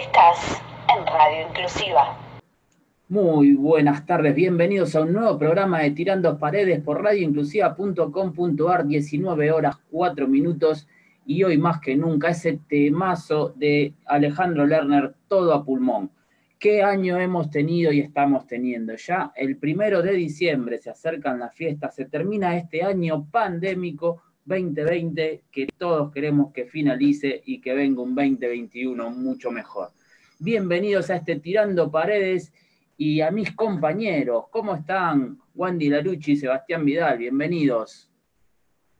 Estás en Radio Inclusiva. Muy buenas tardes, bienvenidos a un nuevo programa de Tirando Paredes por radioinclusiva.com.ar, 19 horas 4 minutos, y hoy más que nunca ese temazo de Alejandro Lerner, Todo a Pulmón. ¿Qué año hemos tenido y estamos teniendo? Ya el 1 de diciembre se acercan las fiestas, se termina este año pandémico 2020 que todos queremos que finalice y que venga un 2021 mucho mejor. Bienvenidos a este Tirando Paredes y a mis compañeros. ¿Cómo están? Wandy Larucci y Sebastián Vidal, bienvenidos.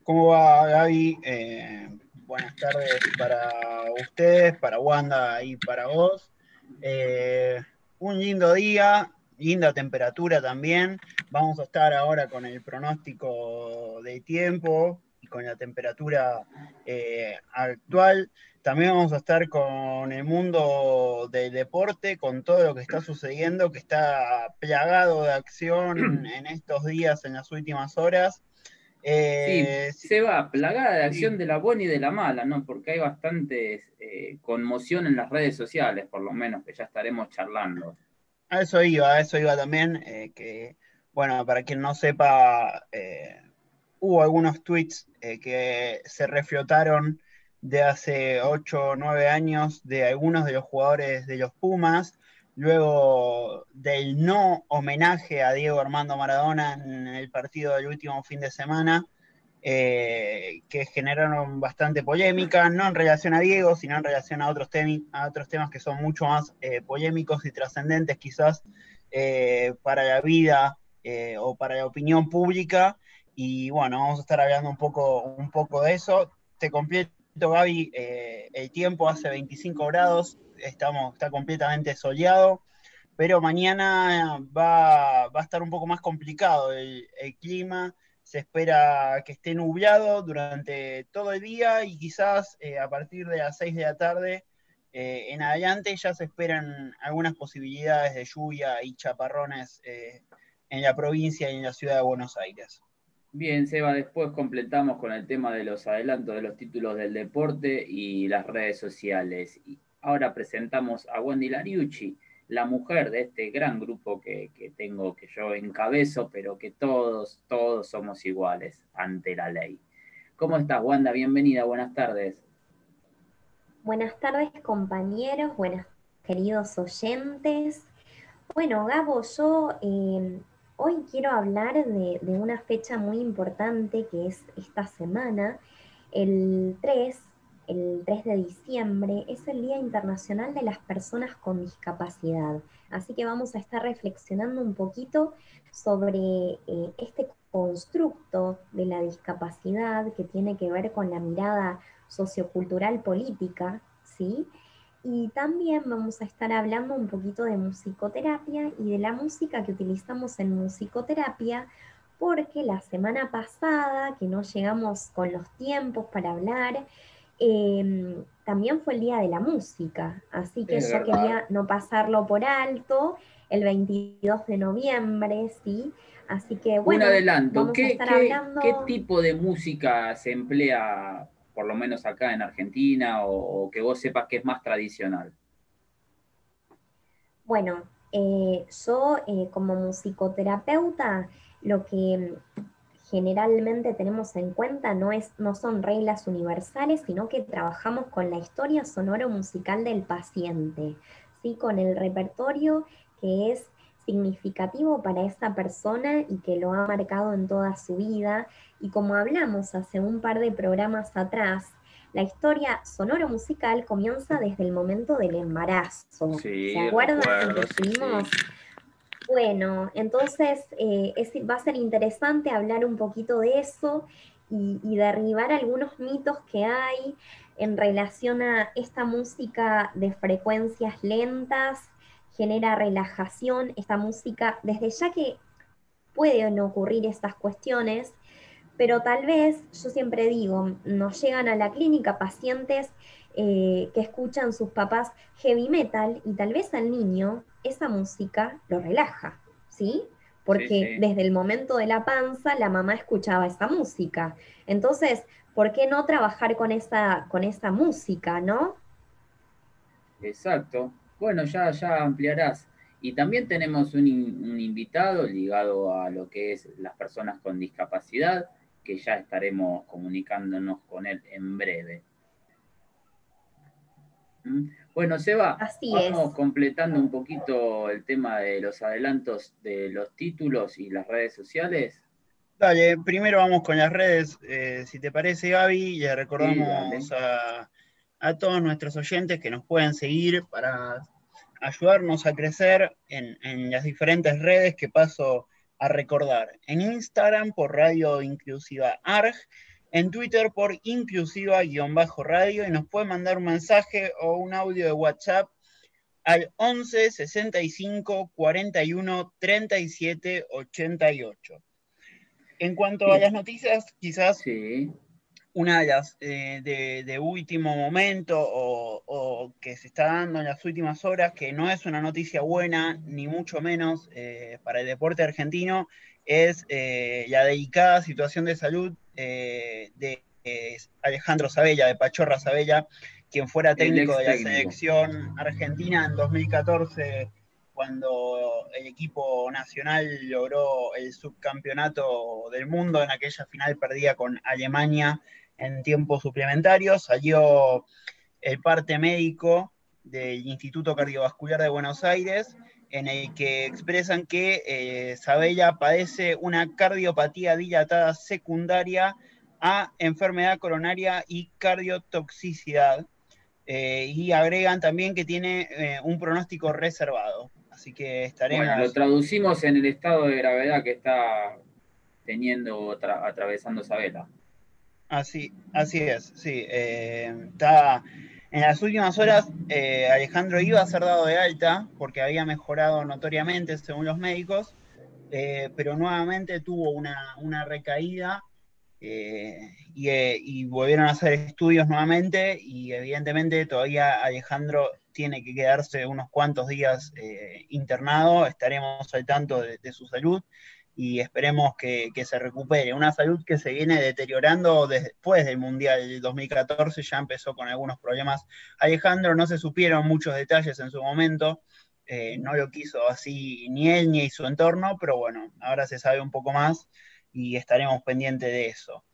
¿Cómo va, Gaby? Buenas tardes para ustedes, para Wanda y para vos. Un lindo día, linda temperatura también. Vamos a estar ahora con el pronóstico de tiempo y con la temperatura actual. También vamos a estar con el mundo del deporte, con todo lo que está sucediendo, que está plagado de acción en estos días, en las últimas horas. Sí, se va plagada de acción Sí. de la buena y de la mala, ¿no? Porque hay bastante conmoción en las redes sociales, por lo menos, que ya estaremos charlando. A eso iba también, que, bueno, para quien no sepa, hubo algunos tweets que se reflotaron de hace 8 o 9 años de algunos de los jugadores de los Pumas, luego del no homenaje a Diego Armando Maradona en el partido del último fin de semana, que generaron bastante polémica, no en relación a Diego, sino en relación a otros temas que son mucho más polémicos y trascendentes quizás para la vida o para la opinión pública. Y bueno, vamos a estar hablando un poco de eso. Te completo, Gaby, el tiempo hace 25 grados, está completamente soleado, pero mañana va a estar un poco más complicado el clima. Se espera que esté nublado durante todo el día y quizás a partir de las 6 de la tarde en adelante ya se esperan algunas posibilidades de lluvia y chaparrones en la provincia y en la ciudad de Buenos Aires. Bien, Seba, después completamos con el tema de los adelantos de los títulos del deporte y las redes sociales. Y ahora presentamos a Wandy Larucci, la mujer de este gran grupo que yo encabezo, pero que todos somos iguales ante la ley. ¿Cómo estás, Wanda? Bienvenida, buenas tardes. Buenas tardes, compañeros, buenas queridos oyentes. Bueno, Gabo, yo hoy quiero hablar de una fecha muy importante que es esta semana, el 3, el 3 de diciembre, es el Día Internacional de las Personas con Discapacidad. Así que vamos a estar reflexionando un poquito sobre este constructo de la discapacidad que tiene que ver con la mirada sociocultural política, ¿sí? Y también vamos a estar hablando un poquito de musicoterapia y de la música que utilizamos en musicoterapia, porque la semana pasada, que no llegamos con los tiempos para hablar, también fue el Día de la Música, así que yo quería no pasarlo por alto, el 22 de noviembre, ¿sí? Así que bueno, un adelanto, vamos a estar hablando... ¿qué tipo de música se emplea, por lo menos acá en Argentina, o que vos sepas que es más tradicional? Bueno, yo como musicoterapeuta, lo que generalmente tenemos en cuenta no son reglas universales, sino que trabajamos con la historia sonoro-musical del paciente, ¿sí? Con el repertorio que es significativo para esta persona y que lo ha marcado en toda su vida. Y como hablamos hace un par de programas atrás, la historia sonoro-musical comienza desde el momento del embarazo. Sí, ¿Se acuerdan recuerdo, que estuvimos? sí. Bueno, entonces va a ser interesante hablar un poquito de eso y derribar algunos mitos que hay en relación a esta música de frecuencias lentas, genera relajación, esta música, desde ya que pueden ocurrir estas cuestiones, pero tal vez, yo siempre digo, nos llegan a la clínica pacientes que escuchan sus papás heavy metal y tal vez al niño esa música lo relaja, ¿sí? Porque Sí. desde el momento de la panza la mamá escuchaba esa música. Entonces, ¿por qué no trabajar con esa música, no? Exacto. Bueno, ya ampliarás. Y también tenemos un invitado ligado a lo que es las personas con discapacidad, que ya estaremos comunicándonos con él en breve. ¿Mm? Bueno, Seba, Así es. vamos completando un poquito el tema de los adelantos de los títulos y las redes sociales. Dale, primero vamos con las redes, si te parece, Gaby, y le Sí, dale. recordamos a todos nuestros oyentes que nos pueden seguir para ayudarnos a crecer en las diferentes redes que paso a recordar. En Instagram por Radio Inclusiva ARG, en Twitter por Inclusiva-radio, y nos pueden mandar un mensaje o un audio de WhatsApp al 11 65 41 37 88. En cuanto a Y, las noticias, quizás sí, una de las de último momento o que se está dando en las últimas horas, que no es una noticia buena, ni mucho menos para el deporte argentino, es la delicada situación de salud de Alejandro Sabella, de Pachorra Sabella, quien fuera el técnico ex de la técnico. selección argentina en 2014, cuando el equipo nacional logró el subcampeonato del mundo en aquella final perdida con Alemania en tiempos suplementarios. Salió el parte médico del Instituto Cardiovascular de Buenos Aires, en el que expresan que Sabella padece una cardiopatía dilatada secundaria a enfermedad coronaria y cardiotoxicidad. Y agregan también que tiene un pronóstico reservado. Así que Bueno, lo estaremos. traducimos en el estado de gravedad que está atravesando Sabela. Así es, sí. Está en las últimas horas, Alejandro iba a ser dado de alta porque había mejorado notoriamente según los médicos, pero nuevamente tuvo una recaída y volvieron a hacer estudios nuevamente y evidentemente todavía Alejandro tiene que quedarse unos cuantos días internado. Estaremos al tanto de su salud y esperemos que se recupere. Una salud que se viene deteriorando después del Mundial del 2014, ya empezó con algunos problemas. Alejandro, no se supieron muchos detalles en su momento, no lo quiso así ni él ni su entorno, pero bueno, ahora se sabe un poco más y estaremos pendientes de eso.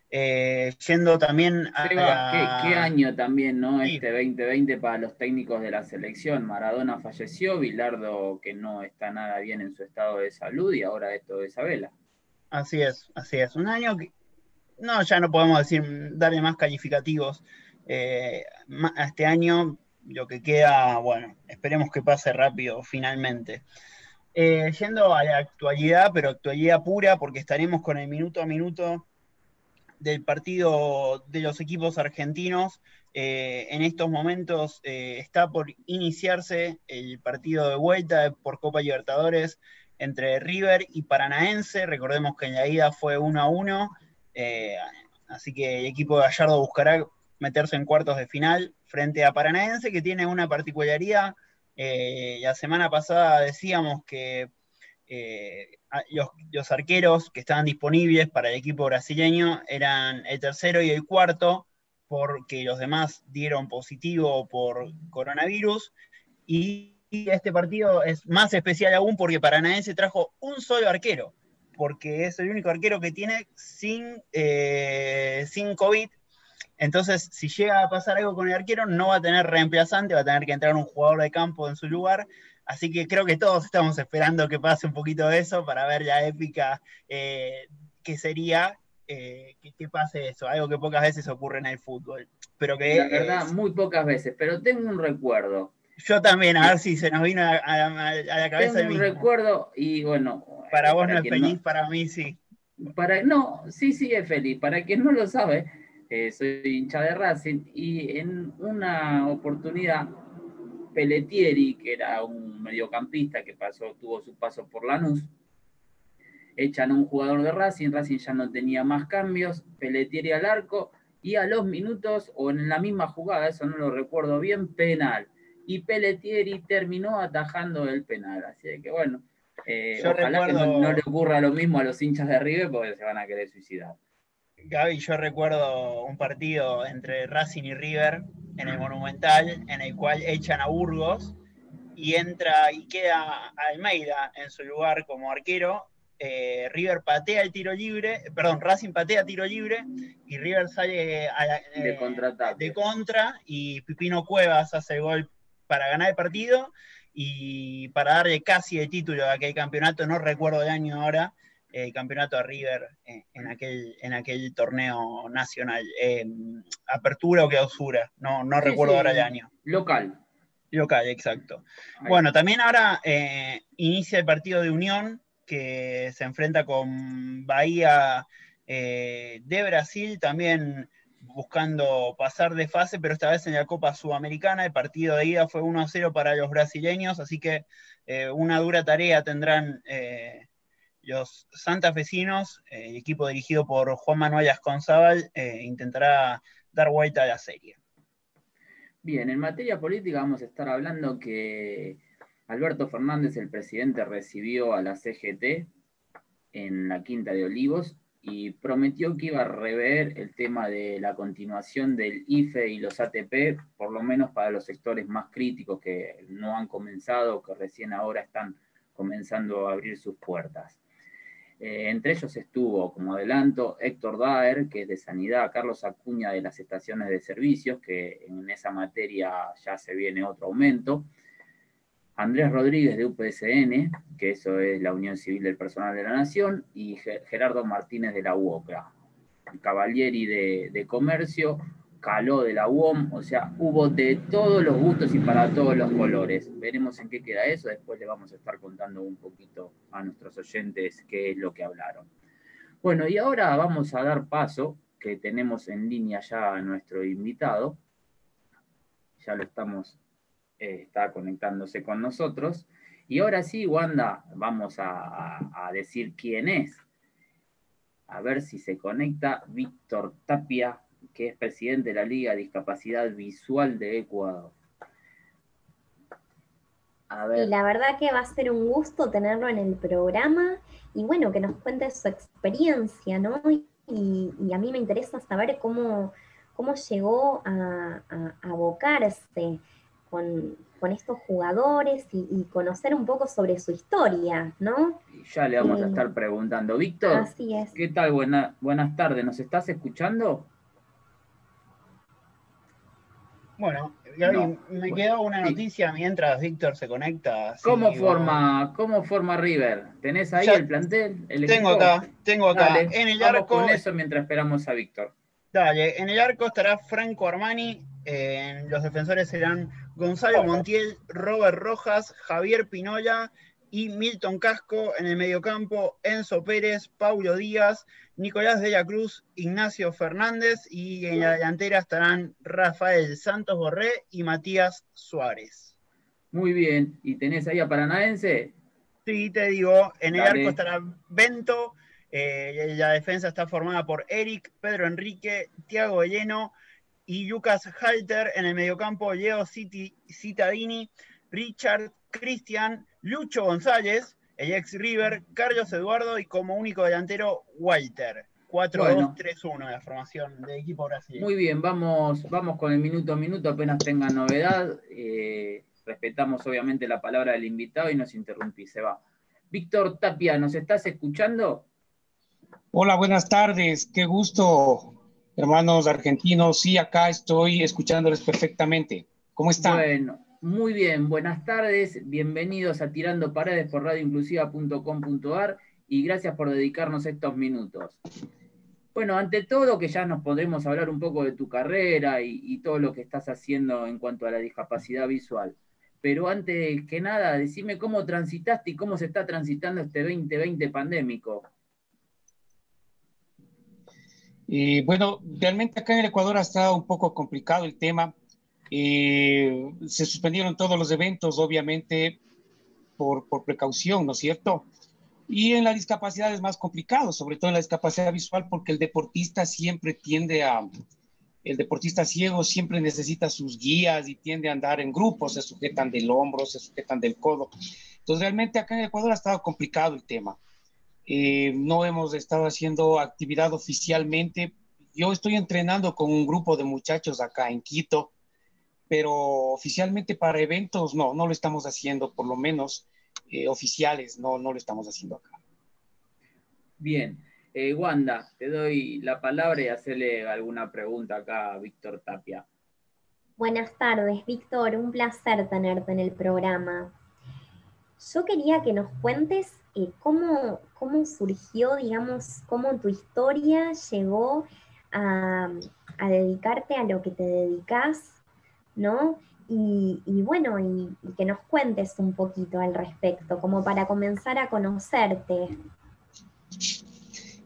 Yendo también a Seba, qué la... año también, ¿no? Sí, Este 2020 para los técnicos de la selección. Maradona falleció, Bilardo que no está nada bien en su estado de salud y ahora esto de Sabela. así es, así es. Un año que no, ya no podemos decir, darle más calificativos. A este año, lo que queda, bueno, esperemos que pase rápido finalmente. Yendo a la actualidad, pero actualidad pura, porque estaremos con el minuto a minuto del partido de los equipos argentinos. En estos momentos está por iniciarse el partido de vuelta por Copa Libertadores entre River y Paranaense. Recordemos que en la ida fue 1-1, así que el equipo de Gallardo buscará meterse en cuartos de final frente a Paranaense, que tiene una particularidad. La semana pasada decíamos que los arqueros que estaban disponibles para el equipo brasileño eran el tercero y el cuarto, porque los demás dieron positivo por coronavirus. Y este partido es más especial aún porque Paranaense trajo un solo arquero, porque es el único arquero que tiene sin COVID. Entonces, si llega a pasar algo con el arquero, no va a tener reemplazante, va a tener que entrar un jugador de campo en su lugar. Así que creo que todos estamos esperando que pase un poquito de eso para ver la épica que sería que pase eso, algo que pocas veces ocurre en el fútbol. Pero La que verdad, muy pocas veces, pero tengo un recuerdo. yo también, a ver si se nos vino a la cabeza Tengo el un mismo. recuerdo y bueno, Para vos no para es quien feliz, no, para mí sí. no, sí, sí es feliz. Para quien no lo sabe, soy hincha de Racing y en una oportunidad Pelletieri, que era un mediocampista que tuvo su paso por Lanús, echan a un jugador de Racing, Racing ya no tenía más cambios, Pelletieri al arco y a los minutos o en la misma jugada, eso no lo recuerdo bien, penal. Y Pelletieri terminó atajando el penal. Así que bueno, Yo ojalá que no le recuerdo, ocurra lo mismo a los hinchas de River porque se van a querer suicidar. Gaby, yo recuerdo un partido entre Racing y River en el Monumental, en el cual echan a Burgos y entra y queda Almeida en su lugar como arquero. River patea el tiro libre, perdón, Racing patea tiro libre y River sale de contra y Pipino Cuevas hace el gol para ganar el partido y para darle casi el título de aquel campeonato, no recuerdo el año ahora, el campeonato a River en aquel torneo nacional, apertura o clausura, no Sí, recuerdo sí, ahora el año. Local, exacto. ahí. Bueno, también ahora inicia el partido de Unión, que se enfrenta con Bahía de Brasil, también buscando pasar de fase, pero esta vez en la Copa Sudamericana. El partido de ida fue 1-0 para los brasileños, así que una dura tarea tendrán los santafesinos. El equipo dirigido por Juan Manuel Asconzábal intentará dar vuelta a la serie. Bien, en materia política vamos a estar hablando que Alberto Fernández, el presidente, recibió a la CGT en la Quinta de Olivos y prometió que iba a rever el tema de la continuación del IFE y los ATP, por lo menos para los sectores más críticos que no han comenzado, que recién ahora están comenzando a abrir sus puertas. Entre ellos estuvo, como adelanto, Héctor Daer, que es de Sanidad, Carlos Acuña de las estaciones de servicios, que en esa materia ya se viene otro aumento, Andrés Rodríguez de UPSN, que eso es la Unión Civil del Personal de la Nación, y Gerardo Martínez de la UOCRA, Cavalieri de Comercio, Caló de la UOM, o sea, hubo de todos los gustos y para todos los colores. Veremos en qué queda eso, después le vamos a estar contando un poquito a nuestros oyentes qué es lo que hablaron. Bueno, y ahora vamos a dar paso, que tenemos en línea ya a nuestro invitado, ya lo estamos, está conectándose con nosotros, y ahora sí, Wanda, vamos a decir quién es. A ver si se conecta Víctor Tapia, que es presidente de la Liga de Discapacidad Visual de Ecuador. A ver. Y la verdad que va a ser un gusto tenerlo en el programa y bueno, que nos cuente su experiencia, ¿no? Y a mí me interesa saber cómo llegó a abocarse con estos jugadores y conocer un poco sobre su historia, ¿no? Ya le vamos a estar preguntando. Víctor, así es. ¿Qué tal? Buenas tardes, ¿nos estás escuchando? Bueno, Gaby, me quedó una noticia mientras Víctor se conecta. ¿Cómo forma River? ¿Tenés ahí el plantel? Tengo acá. Dale, en el vamos arco, con eso mientras esperamos a Víctor. Dale, en el arco estará Franco Armani, los defensores serán Gonzalo Montiel, Robert Rojas, Javier Pinola y Milton Casco. En el mediocampo, Enzo Pérez, Paulo Díaz, Nicolás de la Cruz, Ignacio Fernández, y en la delantera estarán Rafael Santos Borré y Matías Suárez. Muy bien, ¿y tenés ahí a Paranaense? Sí, te digo, en el arco estará Bento, la defensa está formada por Eric, Pedro Enrique, Thiago Elleno y Lucas Halter. En el mediocampo, Leo Cittadini, Richard, Cristian, Lucho González, el ex River, Carlos Eduardo y como único delantero, Walter. 4-2-3-1 la formación del equipo brasileño. Muy bien, vamos con el minuto a minuto, apenas tengan novedad. Respetamos obviamente la palabra del invitado y nos interrumpí, se va. Víctor Tapia, ¿nos estás escuchando? Hola, buenas tardes, qué gusto, hermanos argentinos. Sí, acá estoy escuchándoles perfectamente. ¿Cómo están? Bueno, muy bien, buenas tardes, bienvenidos a Tirando Paredes por radioinclusiva.com.ar y gracias por dedicarnos estos minutos. Bueno, ante todo que ya nos podremos hablar un poco de tu carrera y todo lo que estás haciendo en cuanto a la discapacidad visual. Pero antes que nada, decime cómo transitaste y cómo se está transitando este 2020 pandémico. Bueno, realmente acá en el Ecuador ha estado un poco complicado el tema. Se suspendieron todos los eventos, obviamente, por precaución, ¿no es cierto? Y en la discapacidad es más complicado, sobre todo en la discapacidad visual, porque el deportista ciego siempre necesita sus guías y tiende a andar en grupos, se sujetan del hombro, se sujetan del codo. Entonces, realmente acá en Ecuador ha estado complicado el tema. No hemos estado haciendo actividad oficialmente. Yo estoy entrenando con un grupo de muchachos acá en Quito, pero oficialmente para eventos no lo estamos haciendo, por lo menos oficiales, no lo estamos haciendo acá. Bien. Wanda, te doy la palabra y hacerle alguna pregunta acá a Víctor Tapia. Buenas tardes, Víctor, un placer tenerte en el programa. Yo quería que nos cuentes cómo surgió, digamos, cómo tu historia llegó a, a dedicarte a lo que te dedicas, ¿no? Y bueno, y que nos cuentes un poquito al respecto, como para comenzar a conocerte.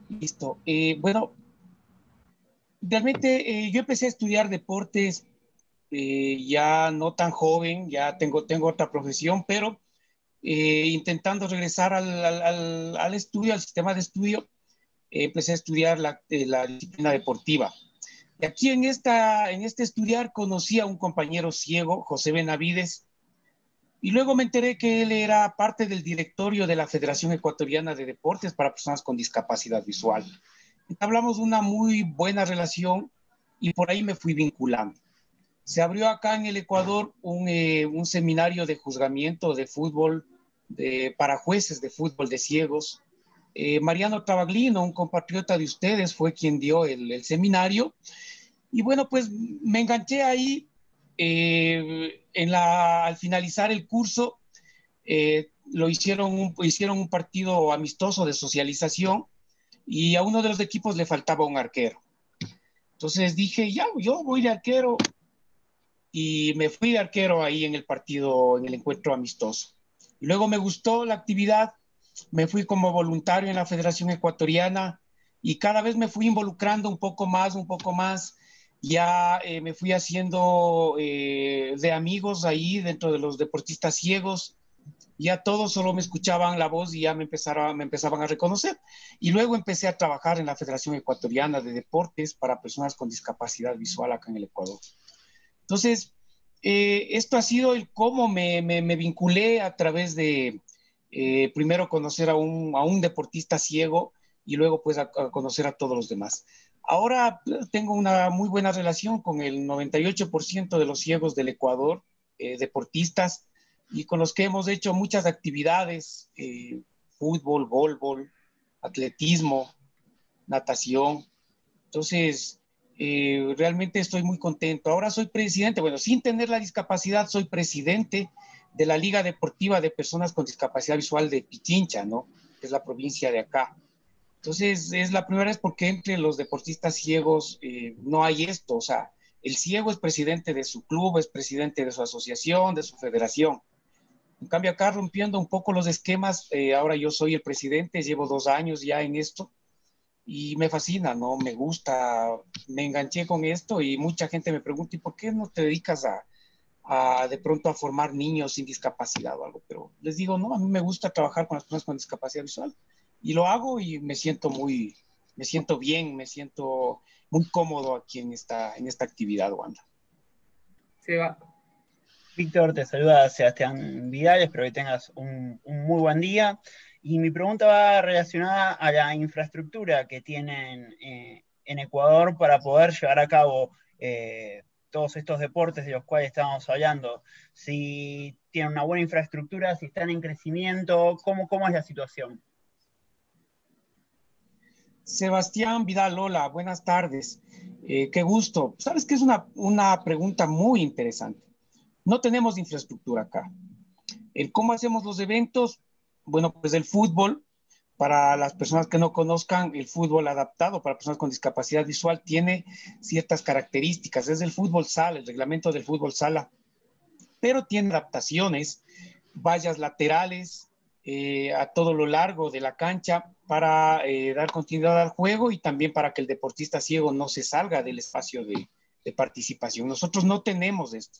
Listo. Bueno, realmente yo empecé a estudiar deportes ya no tan joven, ya tengo otra profesión, pero intentando regresar al estudio, al sistema de estudio, empecé a estudiar la disciplina deportiva. Y aquí en este estudiar conocí a un compañero ciego, José Benavides, y luego me enteré que él era parte del directorio de la Federación Ecuatoriana de Deportes para Personas con Discapacidad Visual. Entablamos una muy buena relación y por ahí me fui vinculando. Se abrió acá en el Ecuador un seminario de juzgamiento de fútbol para jueces de fútbol de ciegos. Mariano Travaglino, un compatriota de ustedes, fue quien dio el seminario. Y bueno, pues me enganché ahí. Al finalizar el curso, hicieron un partido amistoso de socialización y a uno de los equipos le faltaba un arquero. Entonces dije, ya, yo voy de arquero. Y me fui de arquero ahí en el partido, en el encuentro amistoso. Y luego me gustó la actividad, me fui como voluntario en la Federación Ecuatoriana y cada vez me fui involucrando un poco más. Ya me fui haciendo de amigos ahí dentro de los deportistas ciegos. Ya todos solo me escuchaban la voz y ya me empezaban a reconocer. Y luego empecé a trabajar en la Federación Ecuatoriana de Deportes para personas con discapacidad visual acá en el Ecuador. Entonces, esto ha sido el cómo me vinculé a través de primero conocer a un deportista ciego y luego pues a conocer a todos los demás. Ahora tengo una muy buena relación con el 98% de los ciegos del Ecuador, deportistas, y con los que hemos hecho muchas actividades, fútbol, voleibol, atletismo, natación. Entonces, realmente estoy muy contento. Ahora soy presidente, bueno, sin tener la discapacidad, soy presidente de la Liga Deportiva de Personas con Discapacidad Visual de Pichincha, ¿no? Que es la provincia de acá. Entonces, es la primera vez porque entre los deportistas ciegos no hay esto, o sea, el ciego es presidente de su club, es presidente de su asociación, de su federación. En cambio, acá rompiendo un poco los esquemas, ahora yo soy el presidente, llevo 2 años ya en esto, y me fascina, ¿no? Me gusta, me enganché con esto y mucha gente me pregunta, ¿y por qué no te dedicas de pronto a formar niños sin discapacidad o algo? Pero les digo, no, a mí me gusta trabajar con las personas con discapacidad visual y lo hago y me siento bien, me siento muy cómodo aquí en esta actividad, Wanda. Seba. Víctor, te saluda Sebastián Vidal, espero que tengas un muy buen día. Y mi pregunta va relacionada a la infraestructura que tienen en Ecuador para poder llevar a cabo todos estos deportes de los cuales estábamos hablando. Si tienen una buena infraestructura, si están en crecimiento, ¿cómo es la situación? Sebastián Vidal, hola, buenas tardes. Qué gusto. Sabes que es una pregunta muy interesante. No tenemos infraestructura acá. ¿Cómo hacemos los eventos? Bueno, pues el fútbol, para las personas que no conozcan, el fútbol adaptado para personas con discapacidad visual tiene ciertas características. Es el fútbol sala, el reglamento del fútbol sala, pero tiene adaptaciones, vallas laterales a todo lo largo de la cancha para dar continuidad al juego y también para que el deportista ciego no se salga del espacio de participación. Nosotros no tenemos esto.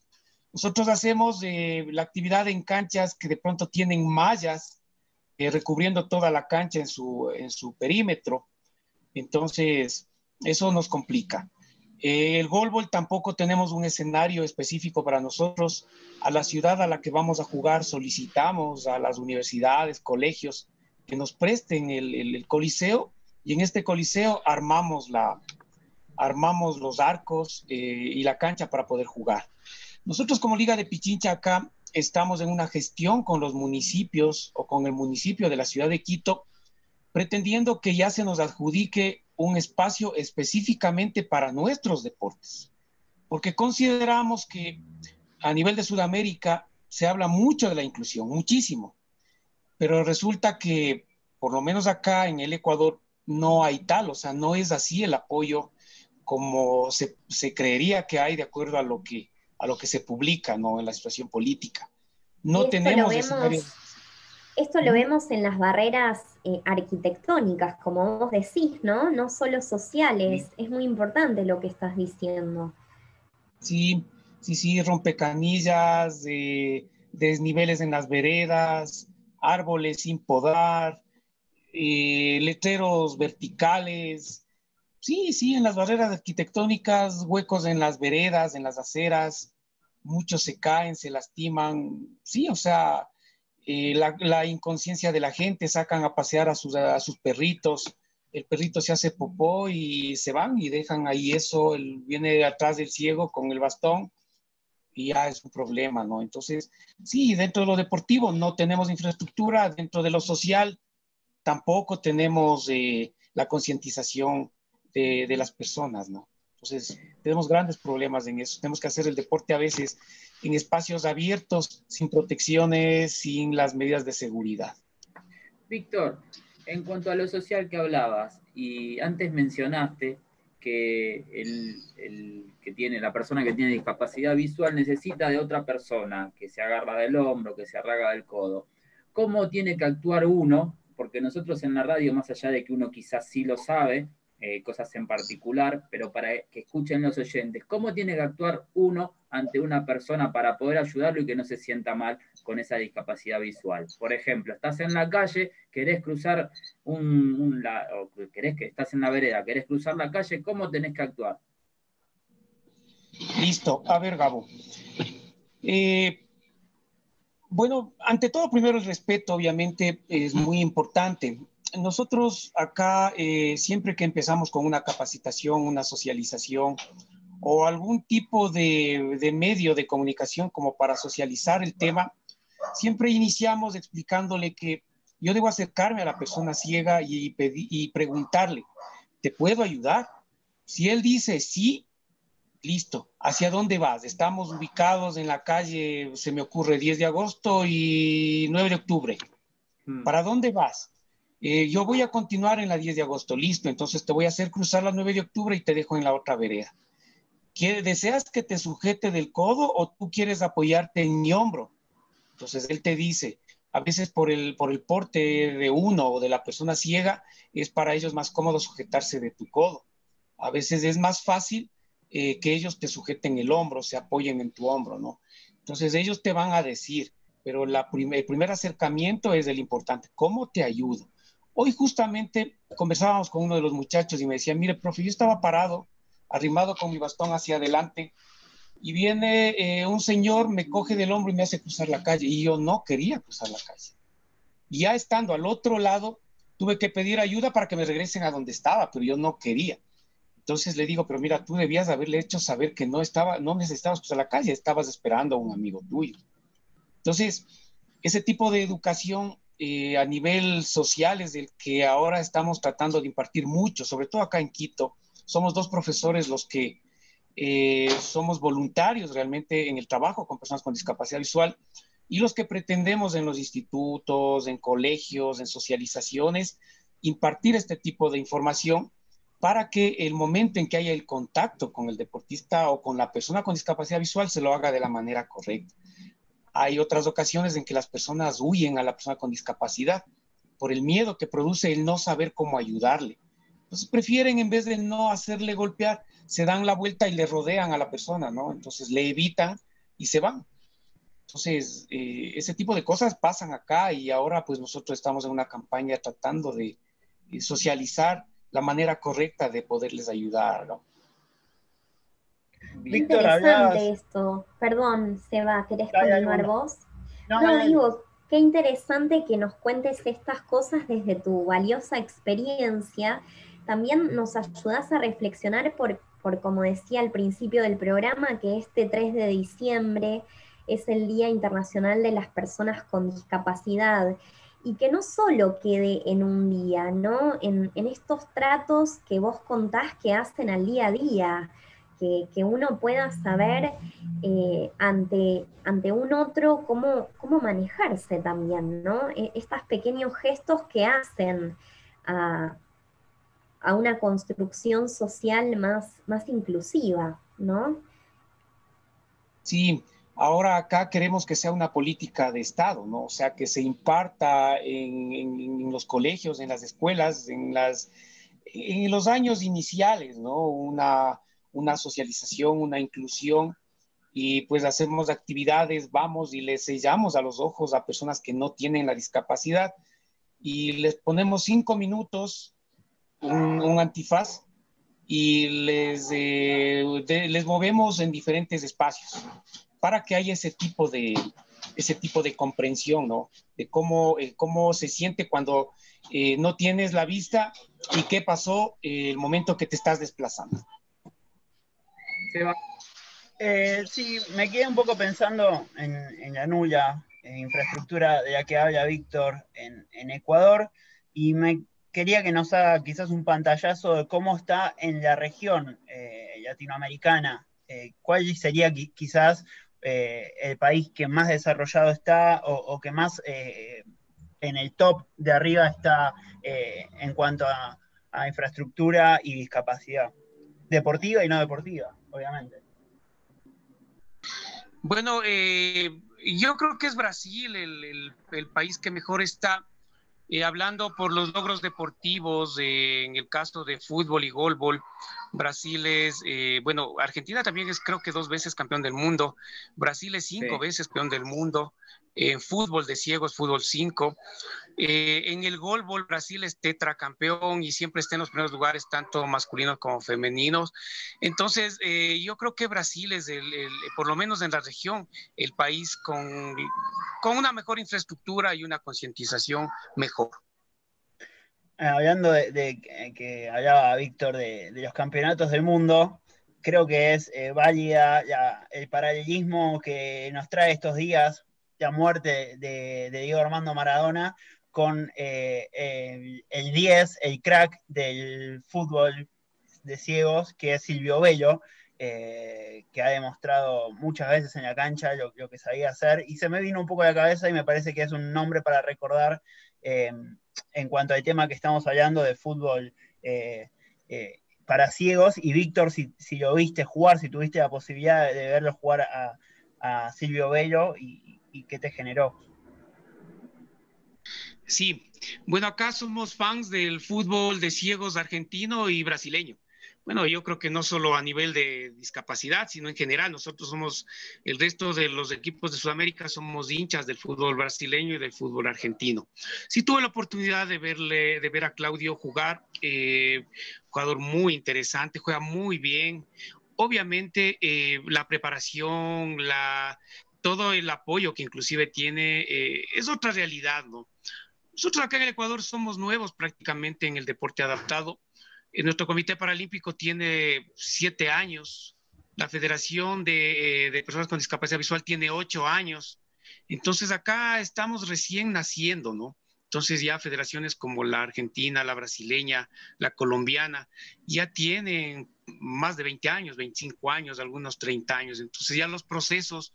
Nosotros hacemos la actividad en canchas que de pronto tienen mallas recubriendo toda la cancha en su perímetro. Entonces, eso nos complica. El voleibol tampoco tenemos un escenario específico para nosotros. A la ciudad a la que vamos a jugar solicitamos a las universidades, colegios, que nos presten el coliseo y en este coliseo armamos los arcos y la cancha para poder jugar. Nosotros como Liga de Pichincha acá estamos en una gestión con los municipios o con el municipio de la ciudad de Quito, pretendiendo que ya se nos adjudique un espacio específicamente para nuestros deportes, porque consideramos que a nivel de Sudamérica se habla mucho de la inclusión, muchísimo, pero resulta que por lo menos acá en el Ecuador no hay tal, o sea, no es así el apoyo como se creería que hay de acuerdo a lo que se publica, ¿no? En la situación política. Y No tenemos escenarios. esto lo vemos en las barreras arquitectónicas, como vos decís, ¿no? No solo sociales. Sí, Es muy importante lo que estás diciendo. sí, sí, sí, rompecanillas, desniveles en las veredas, árboles sin podar, letreros verticales. Sí, sí, en las barreras arquitectónicas, huecos en las veredas, en las aceras, muchos se caen, se lastiman. Sí, o sea, la inconsciencia de la gente, sacan a pasear a sus perritos, el perrito se hace popó y se van y dejan ahí eso, viene atrás del ciego con el bastón y ya es un problema, ¿no? Entonces, sí, dentro de lo deportivo no tenemos infraestructura, dentro de lo social tampoco tenemos la concientización de las personas, ¿no? Entonces, tenemos grandes problemas en eso. Tenemos que hacer el deporte a veces en espacios abiertos, sin protecciones, sin las medidas de seguridad. Víctor, en cuanto a lo social que hablabas, y antes mencionaste que la persona que tiene discapacidad visual necesita de otra persona que se agarra del hombro, que se arraga del codo. ¿Cómo tiene que actuar uno? Porque nosotros en la radio, más allá de que uno quizás sí lo sabe, cosas en particular, pero para que escuchen los oyentes, ¿cómo tiene que actuar uno ante una persona para poder ayudarlo y que no se sienta mal con esa discapacidad visual? Por ejemplo, estás en la calle, querés cruzar estás en la vereda, querés cruzar la calle, ¿cómo tenés que actuar? Listo. A ver, Gabo. Bueno, ante todo, primero el respeto, obviamente, es muy importante. Nosotros acá, siempre que empezamos con una capacitación, una socialización o algún tipo de medio de comunicación como para socializar el tema, siempre iniciamos explicándole que yo debo acercarme a la persona ciega y preguntarle, ¿te puedo ayudar? Si él dice sí, listo. ¿Hacia dónde vas? Estamos ubicados en la calle, se me ocurre 10 de agosto y 9 de octubre. ¿Para dónde vas? Yo voy a continuar en la 10 de agosto. Listo, entonces te voy a hacer cruzar la 9 de octubre y te dejo en la otra vereda. ¿Deseas que te sujete del codo o tú quieres apoyarte en mi hombro? Entonces él te dice, a veces por el porte de uno o de la persona ciega, es para ellos más cómodo sujetarse de tu codo. A veces es más fácil que ellos te sujeten el hombro, se apoyen en tu hombro, ¿no? Entonces ellos te van a decir, pero el primer acercamiento es el importante, ¿cómo te ayudo? Hoy justamente conversábamos con uno de los muchachos y me decía, mire, profe, yo estaba parado, arrimado con mi bastón hacia adelante, y viene un señor, me coge del hombro y me hace cruzar la calle, y yo no quería cruzar la calle. Y ya estando al otro lado, tuve que pedir ayuda para que me regresen a donde estaba, pero yo no quería. Entonces le digo, pero mira, tú debías haberle hecho saber que no necesitabas cruzar la calle, estabas esperando a un amigo tuyo. Entonces, ese tipo de educación a nivel social es del que ahora estamos tratando de impartir mucho, sobre todo acá en Quito. Somos dos profesores los que somos voluntarios realmente en el trabajo con personas con discapacidad visual y los que pretendemos en los institutos, en colegios, en socializaciones, impartir este tipo de información para que el momento en que haya el contacto con el deportista o con la persona con discapacidad visual se lo haga de la manera correcta. Hay otras ocasiones en que las personas huyen a la persona con discapacidad por el miedo que produce el no saber cómo ayudarle. Entonces prefieren, en vez de no hacerle golpear, se dan la vuelta y le rodean a la persona, ¿no? Entonces le evitan y se van. Entonces, ese tipo de cosas pasan acá y ahora pues nosotros estamos en una campaña tratando de socializar la manera correcta de poderles ayudar, ¿no? Qué Víctor, interesante hablabas. esto. Perdón, Seba, ¿querés ¿Hay continuar alguna? vos? No, No, dale. digo, qué interesante que nos cuentes estas cosas desde tu valiosa experiencia. También nos ayudás a reflexionar por como decía al principio del programa, que este 3 de diciembre es el Día Internacional de las Personas con Discapacidad, y que no solo quede en un día, ¿no? En estos tratos que vos contás que hacen al día a día, que uno pueda saber ante un otro cómo manejarse también, ¿no? Estos pequeños gestos que hacen a, a una construcción social más inclusiva, ¿no? Sí, ahora acá queremos que sea una política de Estado, ¿no? O sea, que se imparta en los colegios, en las escuelas, en los años iniciales, ¿no? Una socialización, una inclusión, y pues hacemos actividades, vamos y les sellamos a los ojos a personas que no tienen la discapacidad y les ponemos 5 minutos un antifaz y les movemos en diferentes espacios para que haya ese tipo de comprensión, ¿no? De cómo se siente cuando no tienes la vista y qué pasó el momento que te estás desplazando. Seba. Sí, me quedé un poco pensando en la nula infraestructura de la que habla Víctor en Ecuador, y me quería que nos haga quizás un pantallazo de cómo está en la región latinoamericana. ¿Cuál sería quizás el país que más desarrollado está o que más en el top de arriba está en cuanto a infraestructura y discapacidad? Deportiva y no deportiva, obviamente. Bueno, yo creo que es Brasil el país que mejor está, hablando por los logros deportivos, en el caso de fútbol y golbol. Brasil es, bueno, Argentina también es creo que 2 veces campeón del mundo, Brasil es 5 veces campeón del mundo, en fútbol de ciegos, fútbol 5. En el golbol, Brasil es tetracampeón y siempre está en los primeros lugares, tanto masculinos como femeninos. Entonces, yo creo que Brasil es, por lo menos en la región, el país con una mejor infraestructura y una concientización mejor. Hablando de que hablaba Víctor de los campeonatos del mundo, creo que es válida el paralelismo que nos trae estos días la muerte de Diego Armando Maradona con el 10, el crack del fútbol de ciegos, que es Silvio Bello, que ha demostrado muchas veces en la cancha lo que sabía hacer, y se me vino un poco a la cabeza y me parece que es un nombre para recordar en cuanto al tema que estamos hablando de fútbol para ciegos. Y Víctor, si lo viste jugar, si tuviste la posibilidad de verlo jugar a Silvio Bello, y qué te generó. Sí, bueno, acá somos fans del fútbol de ciegos argentino y brasileño. Bueno, yo creo que no solo a nivel de discapacidad, sino en general. Nosotros somos, el resto de los equipos de Sudamérica, somos hinchas del fútbol brasileño y del fútbol argentino. Sí tuve la oportunidad de ver a Claudio jugar, jugador muy interesante, juega muy bien. Obviamente, la preparación, todo el apoyo que inclusive tiene, es otra realidad, ¿no? Nosotros acá en el Ecuador somos nuevos prácticamente en el deporte adaptado. Nuestro Comité Paralímpico tiene 7 años, la Federación de Personas con Discapacidad Visual tiene 8 años. Entonces acá estamos recién naciendo, ¿no? Entonces ya federaciones como la argentina, la brasileña, la colombiana, ya tienen más de 20 años, 25 años, algunos 30 años. Entonces ya los procesos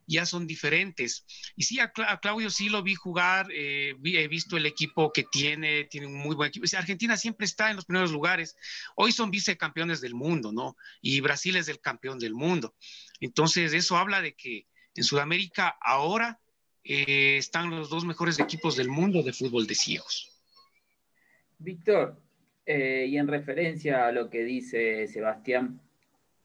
ya son diferentes. Y sí, a Claudio sí lo vi jugar, he visto el equipo que tiene un muy buen equipo. O sea, Argentina siempre está en los primeros lugares. Hoy son vicecampeones del mundo, ¿no? Y Brasil es el campeón del mundo. Entonces, eso habla de que en Sudamérica ahora están los 2 mejores equipos del mundo de fútbol de ciegos. Víctor, y en referencia a lo que dice Sebastián,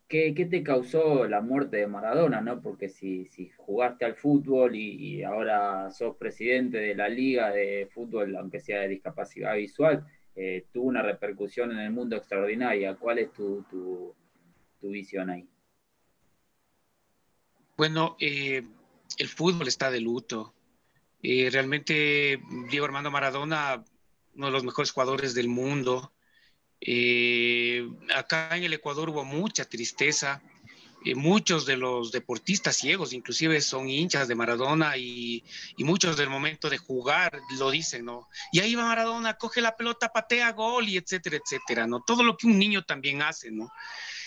¿qué te causó la muerte de Maradona, no? Porque si jugaste al fútbol y ahora sos presidente de la liga de fútbol, aunque sea de discapacidad visual, tuvo una repercusión en el mundo extraordinaria. ¿Cuál es tu visión ahí? Bueno, el fútbol está de luto. Realmente Diego Armando Maradona, uno de los mejores jugadores del mundo, Acá en el Ecuador hubo mucha tristeza. Muchos de los deportistas ciegos inclusive son hinchas de Maradona y muchos del momento de jugar lo dicen, ¿no? Y ahí va Maradona, coge la pelota, patea, gol y etcétera, etcétera, ¿no? Todo lo que un niño también hace, ¿no?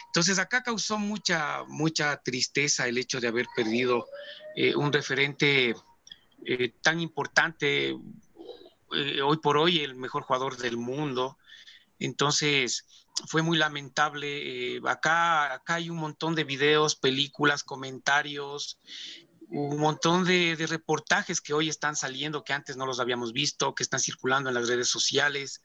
Entonces acá causó mucha tristeza el hecho de haber perdido un referente tan importante, hoy por hoy el mejor jugador del mundo. Entonces fue muy lamentable. Acá hay un montón de videos, películas, comentarios, un montón de reportajes que hoy están saliendo, que antes no los habíamos visto, que están circulando en las redes sociales.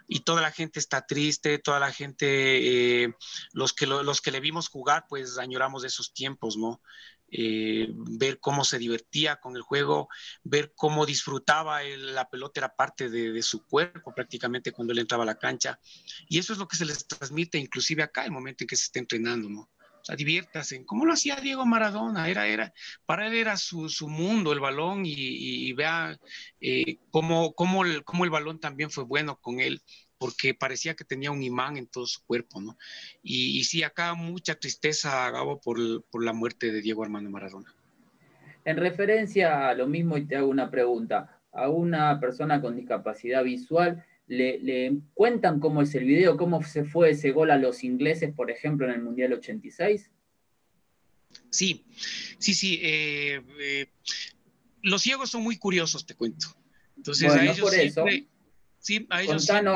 Y toda la gente está triste, toda la gente, los que le vimos jugar, pues añoramos esos tiempos, ¿no? Ver cómo se divertía con el juego, ver cómo disfrutaba la pelota, era parte de su cuerpo prácticamente cuando él entraba a la cancha. Y eso es lo que se les transmite inclusive acá, el momento en que se está entrenando, ¿no? O sea, diviértase, como lo hacía Diego Maradona, para él era su mundo, el balón, y vea cómo el balón también fue bueno con él, porque parecía que tenía un imán en todo su cuerpo, ¿no? Y sí, acá mucha tristeza, Gabo, por la muerte de Diego Armando Maradona. En referencia a lo mismo, y te hago una pregunta, a una persona con discapacidad visual, ¿le cuentan cómo es el video, cómo se fue ese gol a los ingleses, por ejemplo, en el Mundial 86? Sí. Los ciegos son muy curiosos, te cuento. Entonces bueno, a ellos siempre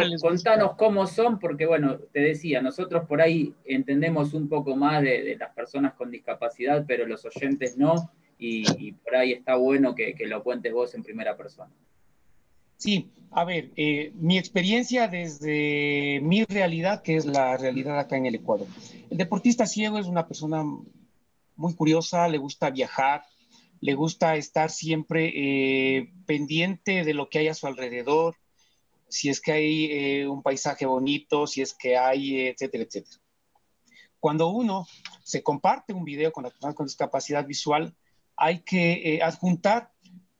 les gusta. Contanos cómo son, porque bueno, te decía, nosotros por ahí entendemos un poco más de las personas con discapacidad, pero los oyentes no, y por ahí está bueno que lo cuentes vos en primera persona. Sí, a ver, mi experiencia desde mi realidad, que es la realidad acá en el Ecuador. El deportista ciego es una persona muy curiosa, le gusta viajar, le gusta estar siempre pendiente de lo que hay a su alrededor, si es que hay un paisaje bonito, si es que hay, etcétera, etcétera. Cuando uno se comparte un video con las personas con discapacidad visual, hay que adjuntar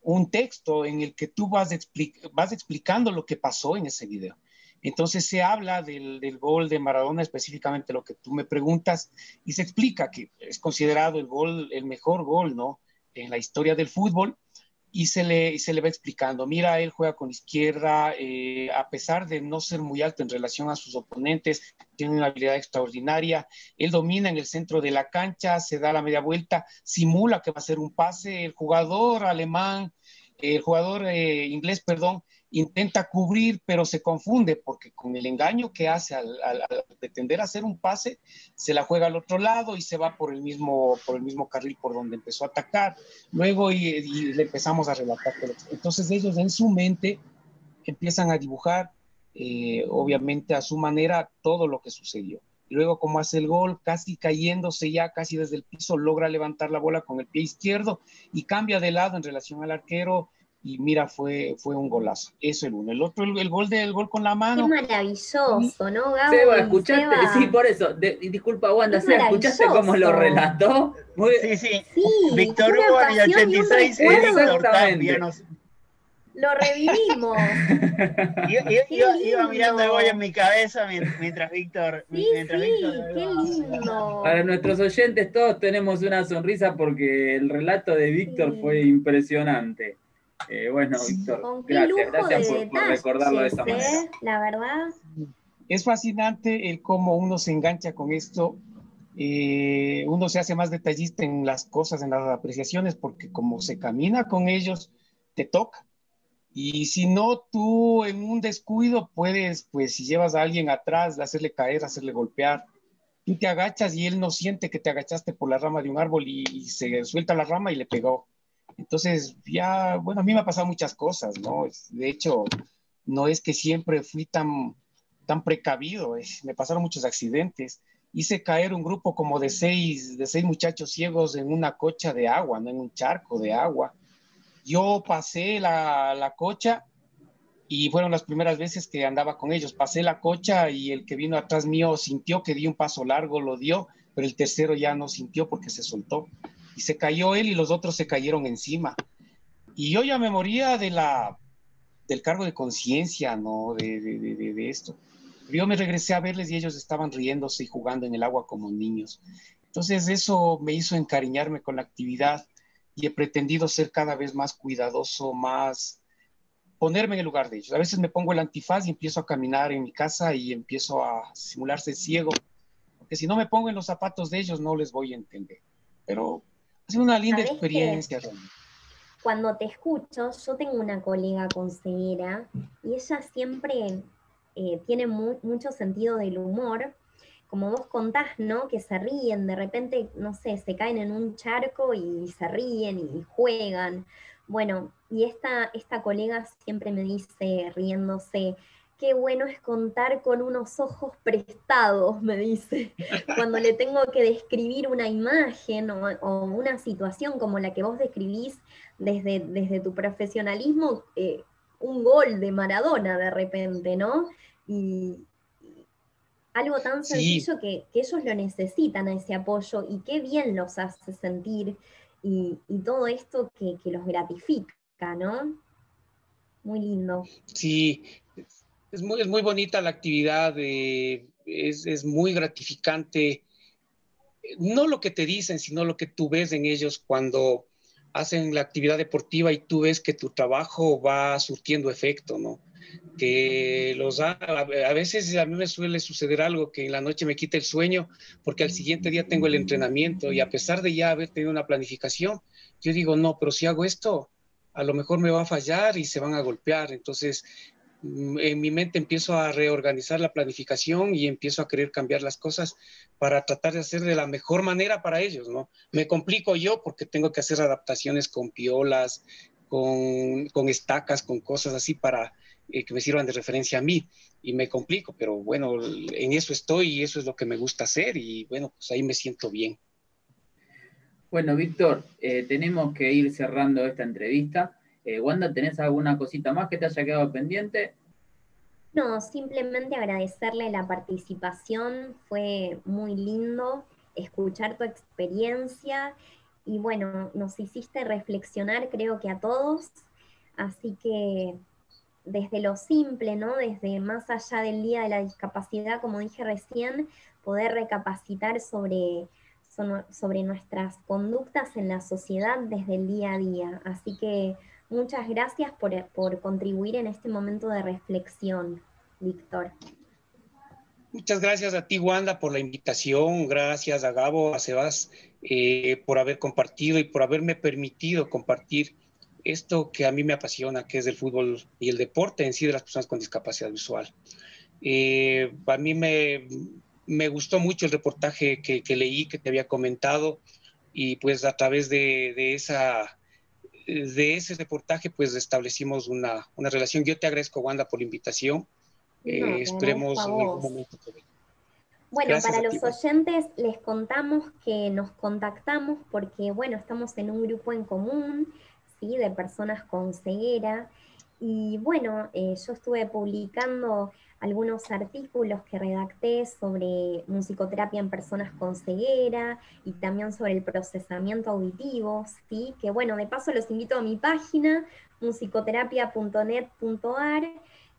un texto en el que tú vas explicando lo que pasó en ese video. Entonces se habla del gol de Maradona, específicamente lo que tú me preguntas, y se explica que es considerado el mejor gol, ¿no?, en la historia del fútbol, y se le va explicando, mira, él juega con izquierda, a pesar de no ser muy alto en relación a sus oponentes, tiene una habilidad extraordinaria, él domina en el centro de la cancha, se da la media vuelta, simula que va a hacer un pase, el jugador inglés, perdón, intenta cubrir, pero se confunde porque con el engaño que hace al pretender hacer un pase, se la juega al otro lado y se va por el mismo carril por donde empezó a atacar. Luego y le empezamos a relatar. Entonces ellos en su mente empiezan a dibujar, obviamente a su manera, todo lo que sucedió. Y luego como hace el gol, casi cayéndose ya, casi desde el piso, logra levantar la bola con el pie izquierdo y cambia de lado en relación al arquero. Y mira, fue un golazo. Eso el uno. El otro, el gol con la mano. Qué maravilloso, ¿no, Gabo? Seba, ¿escuchaste? Seba. Sí, por eso. Disculpa, Wanda, Seba, ¿escuchaste cómo lo relató? Sí. Víctor Hugo en el 86. Exactamente. Lo revivimos. Iba mirando el gol en mi cabeza mientras Víctor... qué lindo. Para nuestros oyentes todos tenemos una sonrisa porque el relato de Víctor fue impresionante. Bueno, Víctor, gracias por recordarlo de esa manera. La verdad. Es fascinante el cómo uno se engancha con esto. Uno se hace más detallista en las cosas, en las apreciaciones, porque como se camina con ellos, te toca. Y si no, tú en un descuido puedes, pues si llevas a alguien atrás, hacerle caer, hacerle golpear. Tú te agachas y él no siente que te agachaste por la rama de un árbol y se suelta la rama y le pegó. Entonces, ya, bueno, a mí me ha pasado muchas cosas, ¿no? De hecho, no es que siempre fui tan precavido, me pasaron muchos accidentes. Hice caer un grupo como de seis muchachos ciegos en una cocha de agua, ¿no? En un charco de agua. Yo pasé la cocha y fueron las primeras veces que andaba con ellos. Pasé la cocha y el que vino atrás mío sintió que di un paso largo, lo dio, pero el tercero ya no sintió porque se soltó. Y se cayó él y los otros se cayeron encima. Y yo ya me moría del cargo de conciencia, ¿no? De esto. Yo me regresé a verles y ellos estaban riéndose y jugando en el agua como niños. Entonces eso me hizo encariñarme con la actividad y he pretendido ser cada vez más cuidadoso, más ponerme en el lugar de ellos. A veces me pongo el antifaz y empiezo a caminar en mi casa y empiezo a simularse ciego, porque si no me pongo en los zapatos de ellos no les voy a entender. Pero ha sido una linda ¿Sabés que experiencia realmente. cuando te escucho, yo tengo una colega consejera y ella siempre tiene mucho sentido del humor, como vos contás, ¿no? Que se ríen, de repente, no sé, se caen en un charco y se ríen y juegan. Bueno, y esta colega siempre me dice, riéndose, qué bueno es contar con unos ojos prestados, me dice, cuando le tengo que describir una imagen o una situación como la que vos describís desde tu profesionalismo, un gol de Maradona de repente, ¿no? Y algo tan Sí, sencillo que ellos lo necesitan a ese apoyo y qué bien los hace sentir y todo esto que los gratifica, ¿no? Muy lindo. sí, es muy bonita la actividad, es muy gratificante, no lo que te dicen, sino lo que tú ves en ellos cuando hacen la actividad deportiva y tú ves que tu trabajo va surtiendo efecto, ¿no? Que a veces a mí me suele suceder algo que en la noche me quita el sueño porque al siguiente día tengo el entrenamiento y a pesar de ya haber tenido una planificación, yo digo, no, pero si hago esto, a lo mejor me va a fallar y se van a golpear. Entonces, en mi mente empiezo a reorganizar la planificación y empiezo a querer cambiar las cosas para tratar de hacer de la mejor manera para ellos, ¿no? Me complico yo porque tengo que hacer adaptaciones con piolas, con estacas, con cosas así para que me sirvan de referencia a mí y me complico, pero bueno, en eso estoy y eso es lo que me gusta hacer y bueno, pues ahí me siento bien. Bueno, Víctor, tenemos que ir cerrando esta entrevista. Wanda, ¿tenés alguna cosita más que te haya quedado pendiente? No, simplemente agradecerle la participación, fue muy lindo escuchar tu experiencia y bueno, nos hiciste reflexionar creo que a todos, así que desde lo simple, ¿no? Desde más allá del Día de la Discapacidad, como dije recién, poder recapacitar sobre nuestras conductas en la sociedad desde el día a día. Así que muchas gracias por contribuir en este momento de reflexión, Víctor. Muchas gracias a ti, Wanda, por la invitación. Gracias a Gabo, a Sebas, por haber compartido y por haberme permitido compartir esto que a mí me apasiona, que es el fútbol y el deporte en sí de las personas con discapacidad visual. A mí me gustó mucho el reportaje que leí, que te había comentado, y pues a través de ese reportaje pues establecimos una relación. Yo te agradezco, Wanda, por la invitación. No, te agradezco Esperemos a en algún vos. momento poder. Bueno, Gracias para a ti, los Wanda. oyentes les contamos que nos contactamos porque, bueno, estamos en un grupo en común, ¿sí? De personas con ceguera. Y bueno, yo estuve publicando algunos artículos que redacté sobre musicoterapia en personas con ceguera y también sobre el procesamiento auditivo, ¿sí? Que bueno, de paso los invito a mi página, musicoterapia.net.ar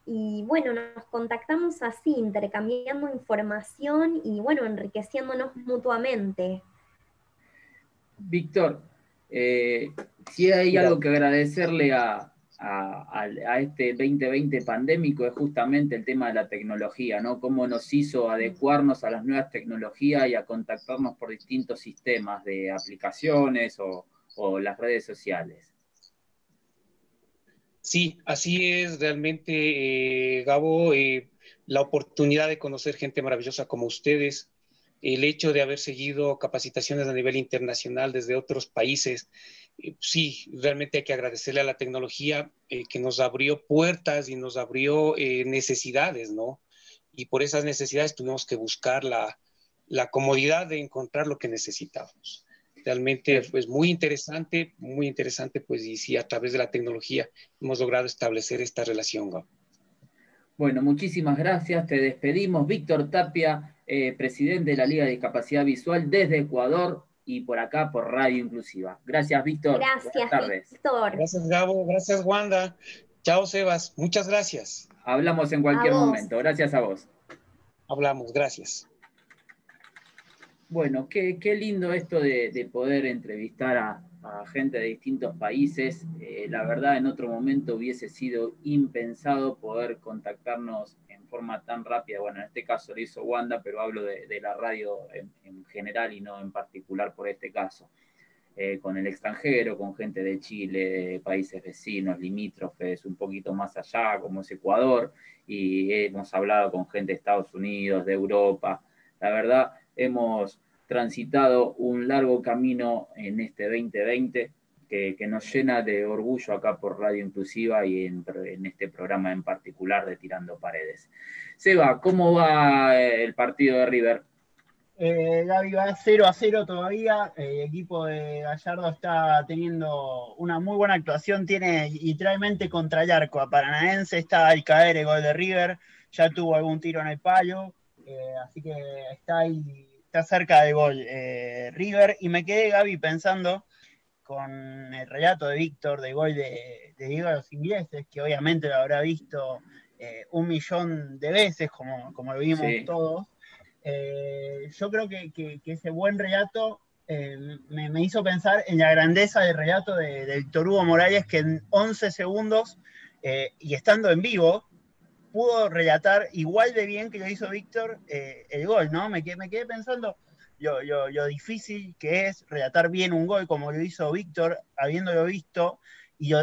y bueno, nos contactamos así, intercambiando información y bueno, enriqueciéndonos mutuamente. Víctor, si hay algo Gracias. que agradecerle a este 2020 pandémico es justamente el tema de la tecnología, ¿no? Cómo nos hizo adecuarnos a las nuevas tecnologías y a contactarnos por distintos sistemas de aplicaciones o las redes sociales. Sí, así es realmente, Gabo, la oportunidad de conocer gente maravillosa como ustedes, el hecho de haber seguido capacitaciones a nivel internacional desde otros países, sí, realmente hay que agradecerle a la tecnología que nos abrió puertas y nos abrió necesidades, ¿no? Y por esas necesidades tuvimos que buscar la comodidad de encontrar lo que necesitábamos. Realmente es muy interesante, pues, y sí, a través de la tecnología hemos logrado establecer esta relación, Gabo. Bueno, muchísimas gracias. Te despedimos. Víctor Tapia, presidente de la Liga de Discapacidad Visual desde Ecuador y por acá por Radio Inclusiva. Gracias, Víctor. Buenas Gracias, tardes. Víctor. Gracias, Gabo. Gracias, Wanda. Chao, Sebas. Muchas gracias. Hablamos en A cualquier vos. momento. Gracias a vos. hablamos. Gracias. Bueno, qué lindo esto de poder entrevistar a gente de distintos países. La verdad, en otro momento hubiese sido impensado poder contactarnos en forma tan rápida. Bueno, en este caso lo hizo Wanda, pero hablo de la radio en general y no en particular por este caso. Con el extranjero, con gente de Chile, de países vecinos, limítrofes, un poquito más allá, como es Ecuador, y hemos hablado con gente de Estados Unidos, de Europa. La verdad, hemos transitado un largo camino en este 2020 que nos llena de orgullo acá por Radio Inclusiva y en este programa en particular de Tirando Paredes. Seba, ¿cómo va el partido de River? Gaby va 0-0 todavía. El equipo de Gallardo está teniendo una muy buena actuación. Tiene literalmente contra el arco a Paranaense. Está al caer el gol de River. Ya tuvo algún tiro en el palo. Así que está ahí, está cerca del gol River. Y me quedé, Gaby, pensando con el relato de Víctor del gol de Diego a los ingleses, que obviamente lo habrá visto 1.000.000 de veces, como lo vimos sí. Todos. Yo creo que ese buen relato me hizo pensar en la grandeza del relato de Víctor Hugo Morales, que en 11 segundos, y estando en vivo, pudo relatar igual de bien que lo hizo Víctor el gol, ¿no? Me quedé pensando lo difícil que es relatar bien un gol como lo hizo Víctor, habiéndolo visto, y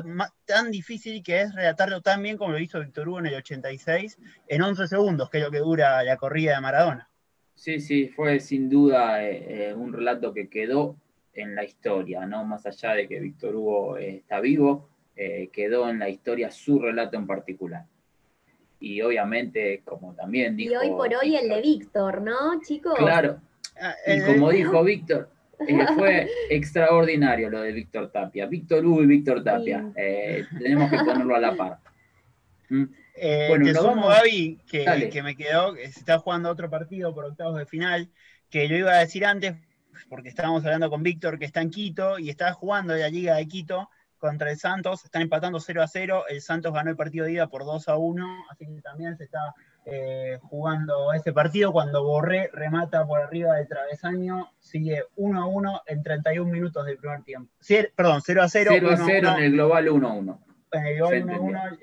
tan difícil que es relatarlo tan bien como lo hizo Víctor Hugo en el 86, en 11 segundos, que es lo que dura la corrida de Maradona. Sí, fue sin duda un relato que quedó en la historia, ¿no? Más allá de que Víctor Hugo está vivo, quedó en la historia su relato en particular. Y obviamente, como también dijo... Y hoy por hoy Víctor, el de Víctor, ¿no, chicos? Claro, y como dijo Víctor, fue extraordinario lo de Víctor Tapia. Víctor Hugo y Víctor Tapia, tenemos que ponerlo a la par. Bueno, te sumo, Gaby, que me quedó, que se está jugando otro partido por octavos de final, que yo iba a decir antes, porque estábamos hablando con Víctor, que está en Quito, y está jugando la Liga de Quito contra el Santos, están empatando 0-0, el Santos ganó el partido de ida por 2-1, así que también se está jugando ese partido, cuando Borré remata por arriba del travesaño, sigue 1-1 en 31 minutos del primer tiempo. Perdón, 0-0. 0-0 en el global 1-1. En el gol 1-1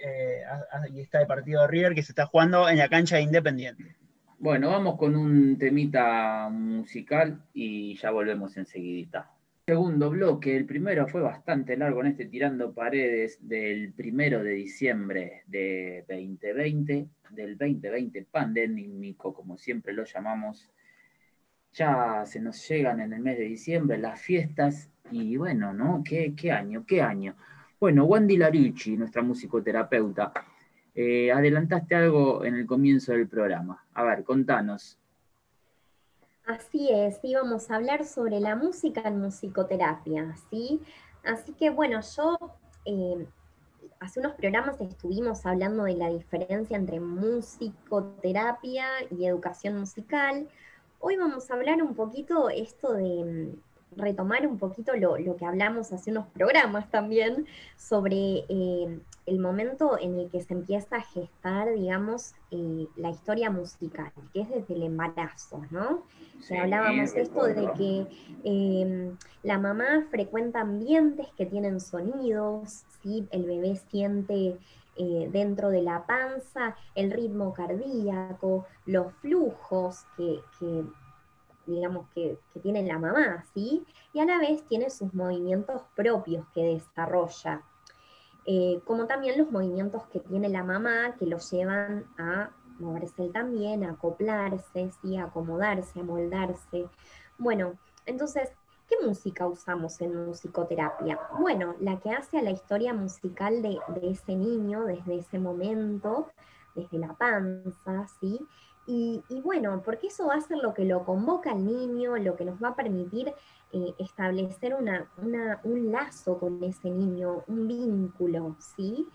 y está el partido de River que se está jugando en la cancha de Independiente. Bueno, vamos con un temita musical y ya volvemos enseguidita. Segundo bloque, el primero fue bastante largo en este Tirando Paredes del 1 de diciembre de 2020, del 2020 pandémico, como siempre lo llamamos. Ya se nos llegan en el mes de diciembre las fiestas y bueno, ¿no? ¿Qué año? Bueno, Wendy Larucci, nuestra musicoterapeuta, adelantaste algo en el comienzo del programa. A ver, contanos. Así es, íbamos a hablar sobre la música en musicoterapia, ¿sí? Así que bueno, yo hace unos programas estuvimos hablando de la diferencia entre musicoterapia y educación musical. Hoy vamos a hablar un poquito esto de retomar un poquito lo que hablamos hace unos programas también sobre el momento en el que se empieza a gestar, digamos, la historia musical, que es desde el embarazo, ¿no? Sí, hablábamos esto de que la mamá frecuenta ambientes que tienen sonidos, ¿sí? El bebé siente dentro de la panza el ritmo cardíaco, los flujos digamos, que tiene la mamá, ¿sí? Y a la vez tiene sus movimientos propios que desarrolla, como también los movimientos que tiene la mamá que lo llevan a moverse él también, a acoplarse, ¿sí? A acomodarse, a moldarse. Bueno, entonces, ¿qué música usamos en musicoterapia? Bueno, la que hace a la historia musical de ese niño desde ese momento, desde la panza, ¿sí? Y bueno, porque eso va a ser lo que lo convoca al niño, lo que nos va a permitir establecer un lazo con ese niño, un vínculo, ¿sí?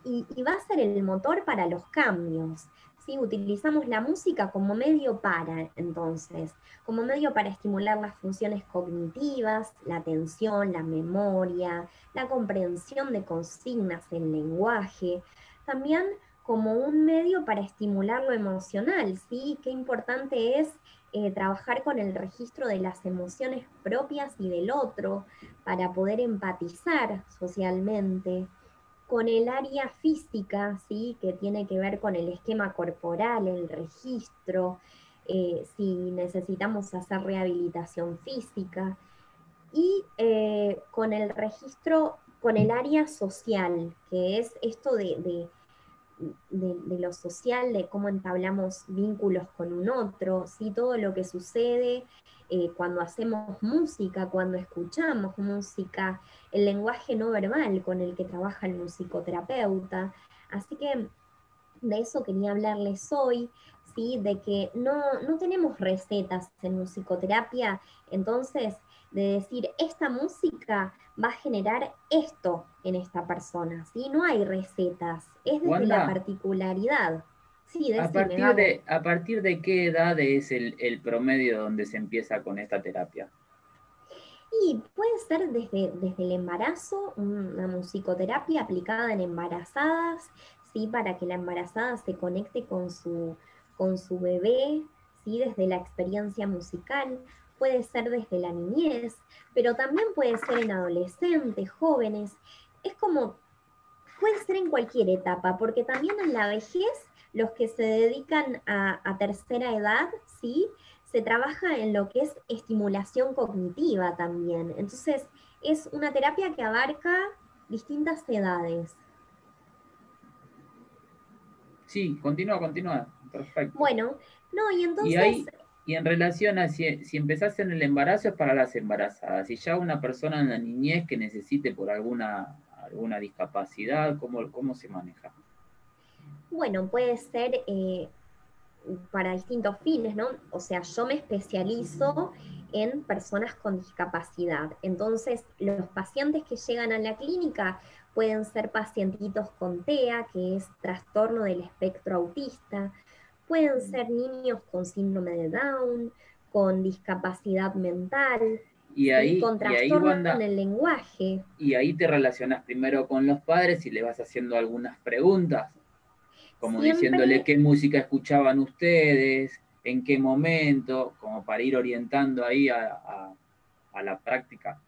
Y va a ser el motor para los cambios, ¿sí? Utilizamos la música como medio entonces, como medio para estimular las funciones cognitivas, la atención, la memoria, la comprensión de consignas, el lenguaje, también como un medio para estimular lo emocional, ¿sí? Qué importante es trabajar con el registro de las emociones propias y del otro para poder empatizar socialmente. Con el área física, ¿sí? Que tiene que ver con el esquema corporal, el registro, si necesitamos hacer rehabilitación física, y con el registro, con el área social, que es esto de lo social, de cómo entablamos vínculos con un otro, ¿sí? Todo lo que sucede cuando hacemos música, cuando escuchamos música, el lenguaje no verbal con el que trabaja el musicoterapeuta. Así que de eso quería hablarles hoy, ¿sí? De que no tenemos recetas en musicoterapia, entonces de decir, esta música va a generar esto en esta persona, ¿sí? No hay recetas, es desde la Wanda, particularidad. Sí, decime, Gabo. ¿a partir de qué edad es el promedio donde se empieza con esta terapia? Y puede ser desde el embarazo, una musicoterapia aplicada en embarazadas, ¿sí? Para que la embarazada se conecte con su bebé, ¿sí? Desde la experiencia musical. Puede ser desde la niñez, pero también puede ser en adolescentes, jóvenes. Es como, puede ser en cualquier etapa, porque también en la vejez, los que se dedican a tercera edad, ¿sí? Se trabaja en lo que es estimulación cognitiva también. Entonces, es una terapia que abarca distintas edades. Sí, continúa, perfecto. Bueno, no, y Y entonces, ahí, y en relación a si empezás en el embarazo es para las embarazadas, si ya una persona en la niñez que necesite por alguna discapacidad, ¿cómo se maneja? bueno, puede ser para distintos fines, ¿no? O sea, yo me especializo en personas con discapacidad. Entonces, los pacientes que llegan a la clínica pueden ser pacientitos con TEA, que es trastorno del espectro autista, pueden ser niños con síndrome de Down, con discapacidad mental, Y ¿sí? ahí, Con y ahí, trastorno en Wanda, el lenguaje. y ahí te relacionas primero con los padres y le vas haciendo algunas preguntas, como diciéndole Siempre qué música escuchaban ustedes, en qué momento, como para ir orientando ahí a la práctica.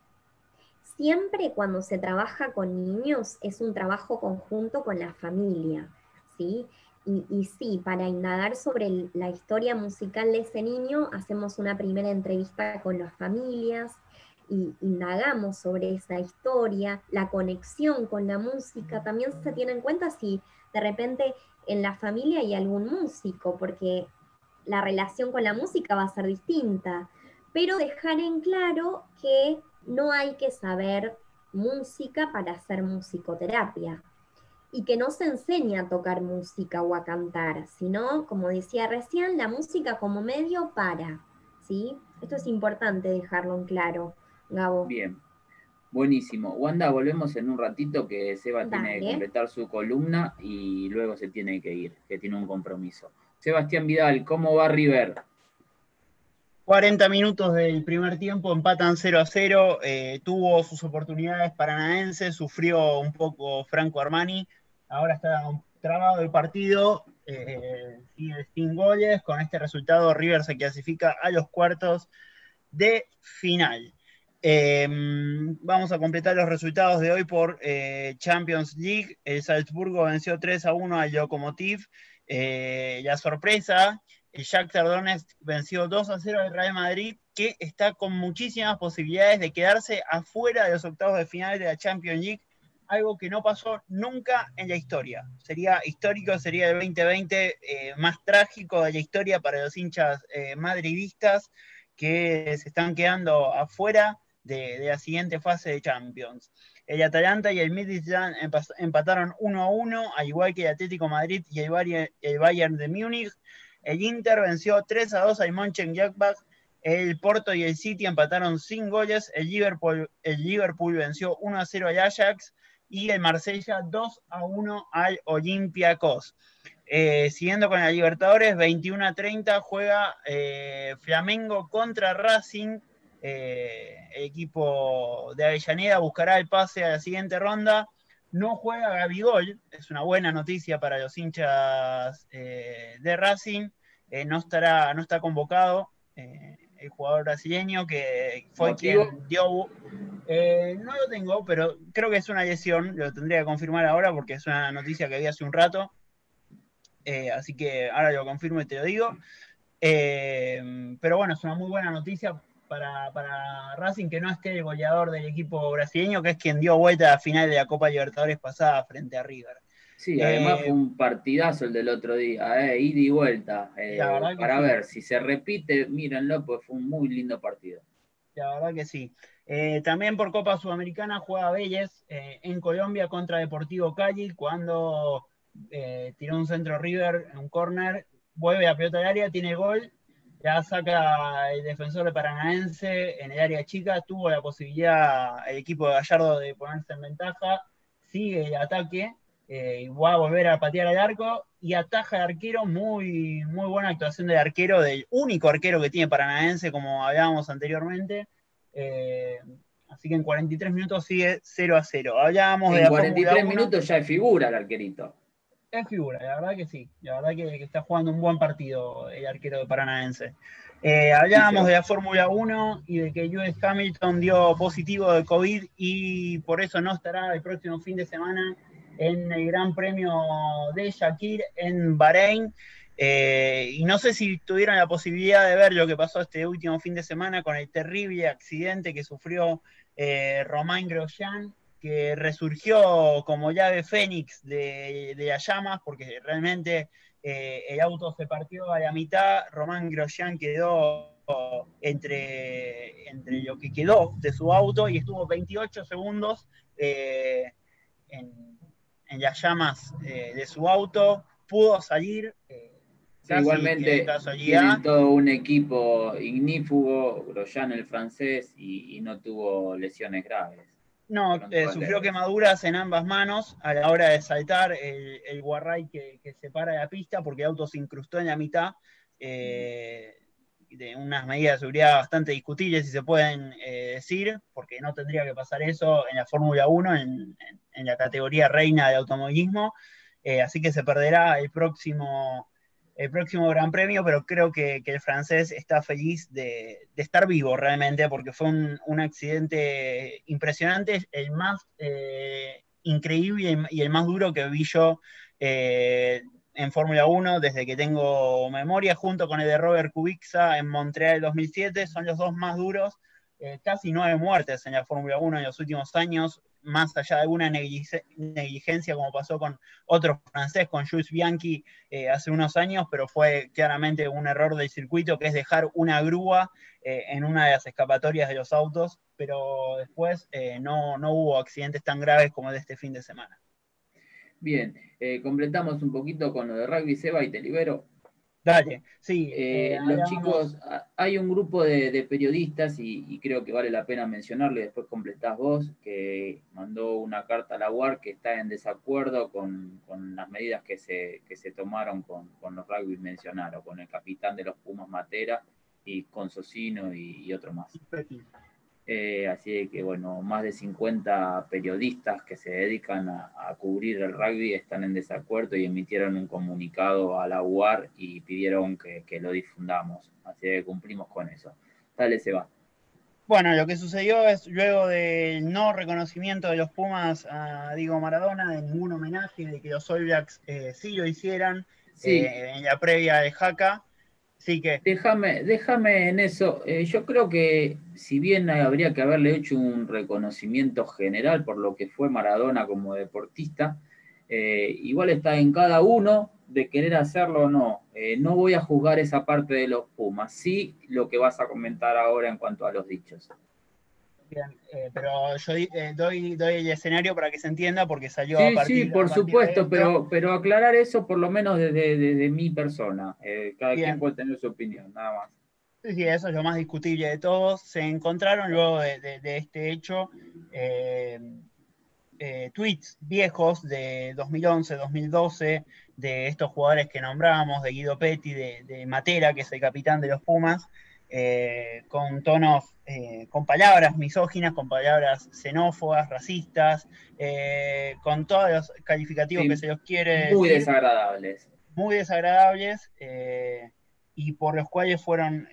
Siempre cuando se trabaja con niños es un trabajo conjunto con la familia, ¿sí? Y sí, para indagar sobre la historia musical de ese niño, hacemos una primera entrevista con las familias y indagamos sobre esa historia, la conexión con la música. También se tiene en cuenta si de repente en la familia hay algún músico, porque la relación con la música va a ser distinta, pero dejar en claro que no hay que saber música para hacer musicoterapia y que no se enseña a tocar música o a cantar, sino, como decía recién, la música como medio para, ¿sí? Esto es importante dejarlo en claro, Gabo. Bien, buenísimo. Wanda, volvemos en un ratito que Seba tiene que Dale. completar su columna y luego se tiene que ir, que tiene un compromiso. Sebastián Vidal, ¿cómo va River? 40 minutos del primer tiempo, empatan 0-0, tuvo sus oportunidades Paranaense, sufrió un poco Franco Armani, ahora está trabado el partido, sigue sin goles, con este resultado River se clasifica a los cuartos de final. Vamos a completar los resultados de hoy por Champions League. El Salzburgo venció 3-1 al Lokomotiv. La sorpresa, el Shakhtar Donetsk venció 2-0 al Real Madrid, que está con muchísimas posibilidades de quedarse afuera de los octavos de final de la Champions League, algo que no pasó nunca en la historia. Sería histórico, sería el 2020 más trágico de la historia para los hinchas madridistas, que se están quedando afuera de la siguiente fase de Champions. El Atalanta y el Midtjylland empataron 1-1, al igual que el Atlético Madrid y el Bayern de Múnich. El Inter venció 3-2 al Mönchengladbach. El Porto y el City empataron sin goles. El Liverpool venció 1-0 al Ajax y el Marsella 2-1 al Olympiacos. Siguiendo con la Libertadores, 21-30 juega Flamengo contra Racing. El equipo de Avellaneda buscará el pase a la siguiente ronda. No juega Gabigol, es una buena noticia para los hinchas de Racing. No está convocado el jugador brasileño que fue ¿Motivo? quien dio. No lo tengo, pero creo que es una lesión, lo tendría que confirmar ahora porque es una noticia que vi hace un rato. Así que ahora lo confirmo y te lo digo. Pero bueno, es una muy buena noticia para Racing que no esté el goleador del equipo brasileño, que es quien dio vuelta a la final de la Copa Libertadores pasada frente a River. Sí, además fue un partidazo el del otro día, ida y vuelta. La verdad que Para sí. ver, si se repite, mírenlo, pues fue un muy lindo partido. La verdad que sí. También por Copa Sudamericana juega Vélez en Colombia contra Deportivo Cali cuando tiró un centro River en un córner, vuelve a pelota al área, tiene gol, la saca el defensor de Paranaense en el área chica, tuvo la posibilidad el equipo de Gallardo de ponerse en ventaja, sigue el ataque y va a volver a patear al arco y ataja al arquero, muy, muy buena actuación del arquero, del único arquero que tiene Paranaense, como hablábamos anteriormente. Así que en 43 minutos sigue 0-0. Hablábamos de En la Fórmula 43 1. minutos ya es figura el arquerito. Es figura, la verdad que sí. La verdad que está jugando un buen partido el arquero de Paranaense. Hablábamos de la Fórmula 1 y de que Lewis Hamilton dio positivo de COVID y por eso no estará el próximo fin de semana en el Gran Premio de Shakir en Bahrein. Y no sé si tuvieron la posibilidad de ver lo que pasó este último fin de semana con el terrible accidente que sufrió Romain Grosjean, que resurgió como llave fénix de las llamas, porque realmente el auto se partió a la mitad, Romain Grosjean quedó entre lo que quedó de su auto y estuvo 28 segundos en las llamas de su auto, pudo salir. Sí, igualmente tienen todo un equipo ignífugo, Grosjean el francés, y no tuvo lesiones graves. No, sufrió quemaduras en ambas manos a la hora de saltar el guarray que separa la pista, porque el auto se incrustó en la mitad, de unas medidas de seguridad bastante discutibles, si se pueden decir, porque no tendría que pasar eso en la Fórmula 1, en la categoría reina de automovilismo, así que se perderá el próximo Gran Premio, pero creo que el francés está feliz de estar vivo realmente, porque fue un accidente impresionante, el más increíble y el más duro que vi yo en Fórmula 1 desde que tengo memoria, junto con el de Robert Kubica en Montreal 2007, son los dos más duros. Casi 9 muertes en la Fórmula 1 en los últimos años, más allá de alguna negligencia como pasó con otro francés, con Jules Bianchi hace unos años, pero fue claramente un error del circuito, que es dejar una grúa en una de las escapatorias de los autos, pero después no hubo accidentes tan graves como el de este fin de semana. Bien, completamos un poquito con lo de rugby, Seba, y te libero. Dale, sí. Los chicos, hay un grupo de periodistas, y creo que vale la pena mencionarlo, y después completás vos, que mandó una carta a la UAR que está en desacuerdo con las medidas que se tomaron con los rugby mencionados, con el capitán de los Pumas Matera, y con Socino y otro más. Así que, bueno, más de 50 periodistas que se dedican a cubrir el rugby están en desacuerdo y emitieron un comunicado a la UAR y pidieron que lo difundamos. Así que cumplimos con eso. Dale, Seba. Bueno, lo que sucedió es, luego del no reconocimiento de los Pumas a Diego Maradona, de ningún homenaje, de que los All Blacks sí lo hicieran, sí. En la previa de Jaca. Sí que... Déjame en eso. Yo creo que si bien habría que haberle hecho un reconocimiento general por lo que fue Maradona como deportista, igual está en cada uno de querer hacerlo o no. No voy a juzgar esa parte de los Pumas, sí lo que vas a comentar ahora en cuanto a los dichos. Bien, pero yo doy el escenario para que se entienda, porque salió a partir... Sí, por supuesto, pero aclarar eso por lo menos desde mi persona. Cada quien puede tener su opinión, nada más. Sí, eso es lo más discutible de todos. Se encontraron luego de este hecho tweets viejos de 2011, 2012, de estos jugadores que nombrábamos, de Guido Petti, de Matera, que es el capitán de los Pumas, con tonos, con palabras misóginas, con palabras xenófobas, racistas, con todos los calificativos que se los quiere muy decir, desagradables. Muy desagradables, y por los cuales fueron,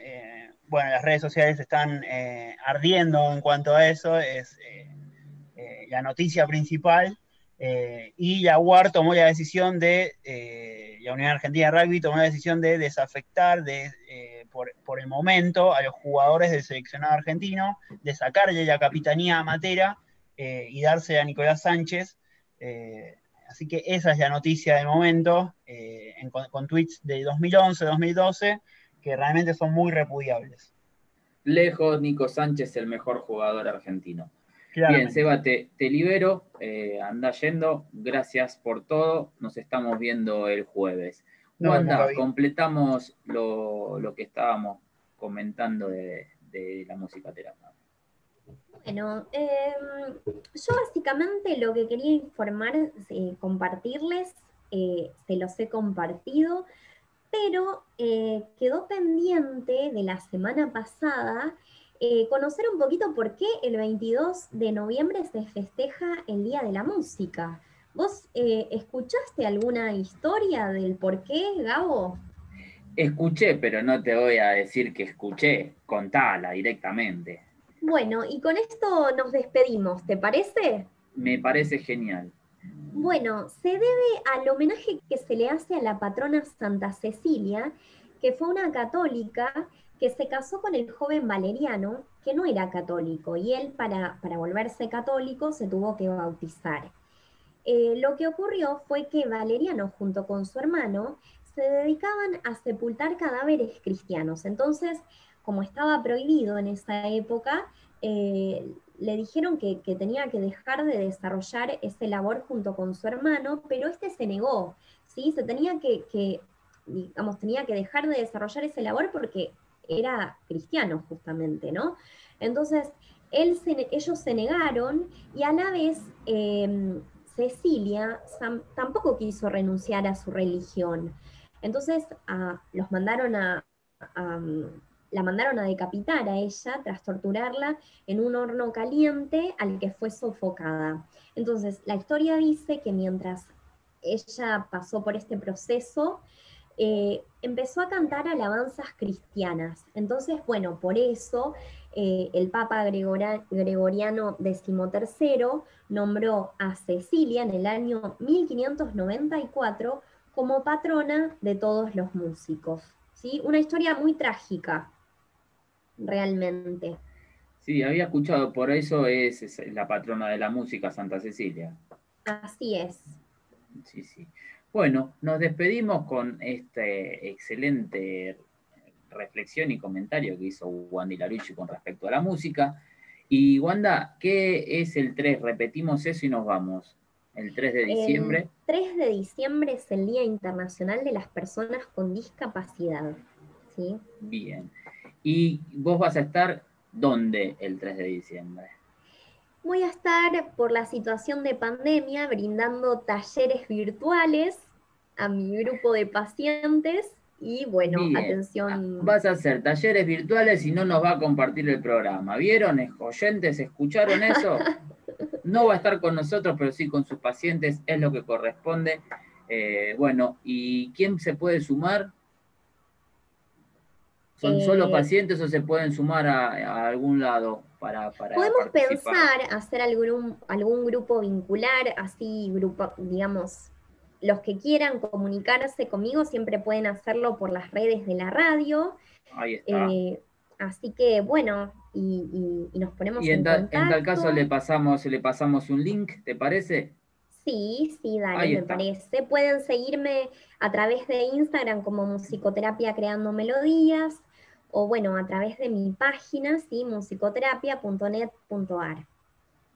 bueno, las redes sociales están ardiendo en cuanto a eso, es la noticia principal. Y la UAR tomó la decisión la Unión Argentina de Rugby tomó la decisión de desafectar por el momento a los jugadores del seleccionado argentino, de sacarle la capitanía a Matera y dársela a Nicolás Sánchez. Así que esa es la noticia del momento, con tweets de 2011, 2012, que realmente son muy repudiables. Lejos, Nico Sánchez, el mejor jugador argentino. Claramente. Bien, Seba, te libero, anda yendo, gracias por todo, nos estamos viendo el jueves. Wanda, completamos lo que estábamos comentando de la musicoterapia. Bueno, yo básicamente lo que quería informar, compartirles, se los he compartido, pero quedó pendiente de la semana pasada conocer un poquito por qué el 22 de noviembre se festeja el Día de la Música. ¿Vos escuchaste alguna historia del por qué, Gabo? Escuché, pero no te voy a decir que escuché, contala directamente. Bueno, y con esto nos despedimos, ¿te parece? Me parece genial. Bueno, se debe al homenaje que se le hace a la patrona Santa Cecilia, que fue una católica que se casó con el joven Valeriano, que no era católico, y él para volverse católico se tuvo que bautizar. Lo que ocurrió fue que Valeriano, junto con su hermano, se dedicaban a sepultar cadáveres cristianos. Entonces, como estaba prohibido en esa época, le dijeron que tenía que dejar de desarrollar ese labor junto con su hermano, pero este se negó, ¿sí? Se tenía tenía que dejar de desarrollar ese labor porque era cristiano justamente, ¿no? Entonces, ellos se negaron y a la vez Cecilia tampoco quiso renunciar a su religión. Entonces la mandaron a decapitar a ella tras torturarla en un horno caliente al que fue sofocada. Entonces, la historia dice que mientras ella pasó por este proceso, empezó a cantar alabanzas cristianas. Entonces, bueno, por eso el Papa Gregoriano XIII nombró a Cecilia en el año 1594 como patrona de todos los músicos. ¿Sí? Una historia muy trágica, realmente. Sí, había escuchado, por eso es la patrona de la música, Santa Cecilia. Así es. Sí, sí. Bueno, nos despedimos con este excelente reflexión y comentario que hizo Wanda Ilarucci con respecto a la música. Y Wanda, ¿qué es el 3? Repetimos eso y nos vamos. El 3 de diciembre. El 3 de diciembre es el Día Internacional de las Personas con Discapacidad. ¿Sí? Bien. ¿Y vos vas a estar dónde el 3 de diciembre? Voy a estar, por la situación de pandemia, brindando talleres virtuales a mi grupo de pacientes y, bueno, bien. Atención. Vas a hacer talleres virtuales y no nos va a compartir el programa. ¿Vieron, oyentes? ¿Escucharon eso? No va a estar con nosotros, pero sí con sus pacientes, es lo que corresponde. Bueno, ¿y quién se puede sumar? ¿Son solo pacientes o se pueden sumar a algún lado para podemos participar? Pensar hacer algún grupo vincular, así, digamos, los que quieran comunicarse conmigo siempre pueden hacerlo por las redes de la radio. Ahí está. Así que, bueno, y nos ponemos en contacto. En tal caso le pasamos un link, ¿te parece? Sí, dale, me parece. Pueden seguirme a través de Instagram como Musicoterapia Creando Melodías, o bueno, a través de mi página, ¿sí? musicoterapia.net.ar.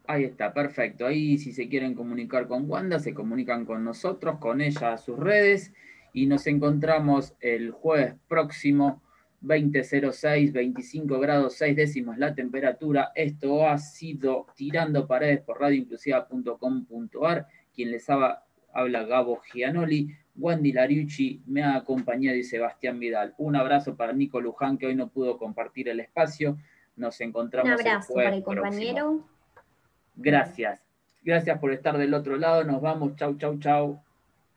Ahí está, perfecto. Ahí si se quieren comunicar con Wanda, se comunican con nosotros, con ella a sus redes, y nos encontramos el jueves próximo, 20:06, 25 grados 6 décimas la temperatura. Esto ha sido Tirando Paredes por radioinclusiva.com.ar. Quien les habla Gabo Gianoli. Wendy Lariucci me ha acompañado y Sebastián Vidal. Un abrazo para Nico Luján, que hoy no pudo compartir el espacio. Nos encontramos Un abrazo el jueves para el compañero. próximo. Gracias. Gracias por estar del otro lado. Nos vamos. Chau, chau, chau.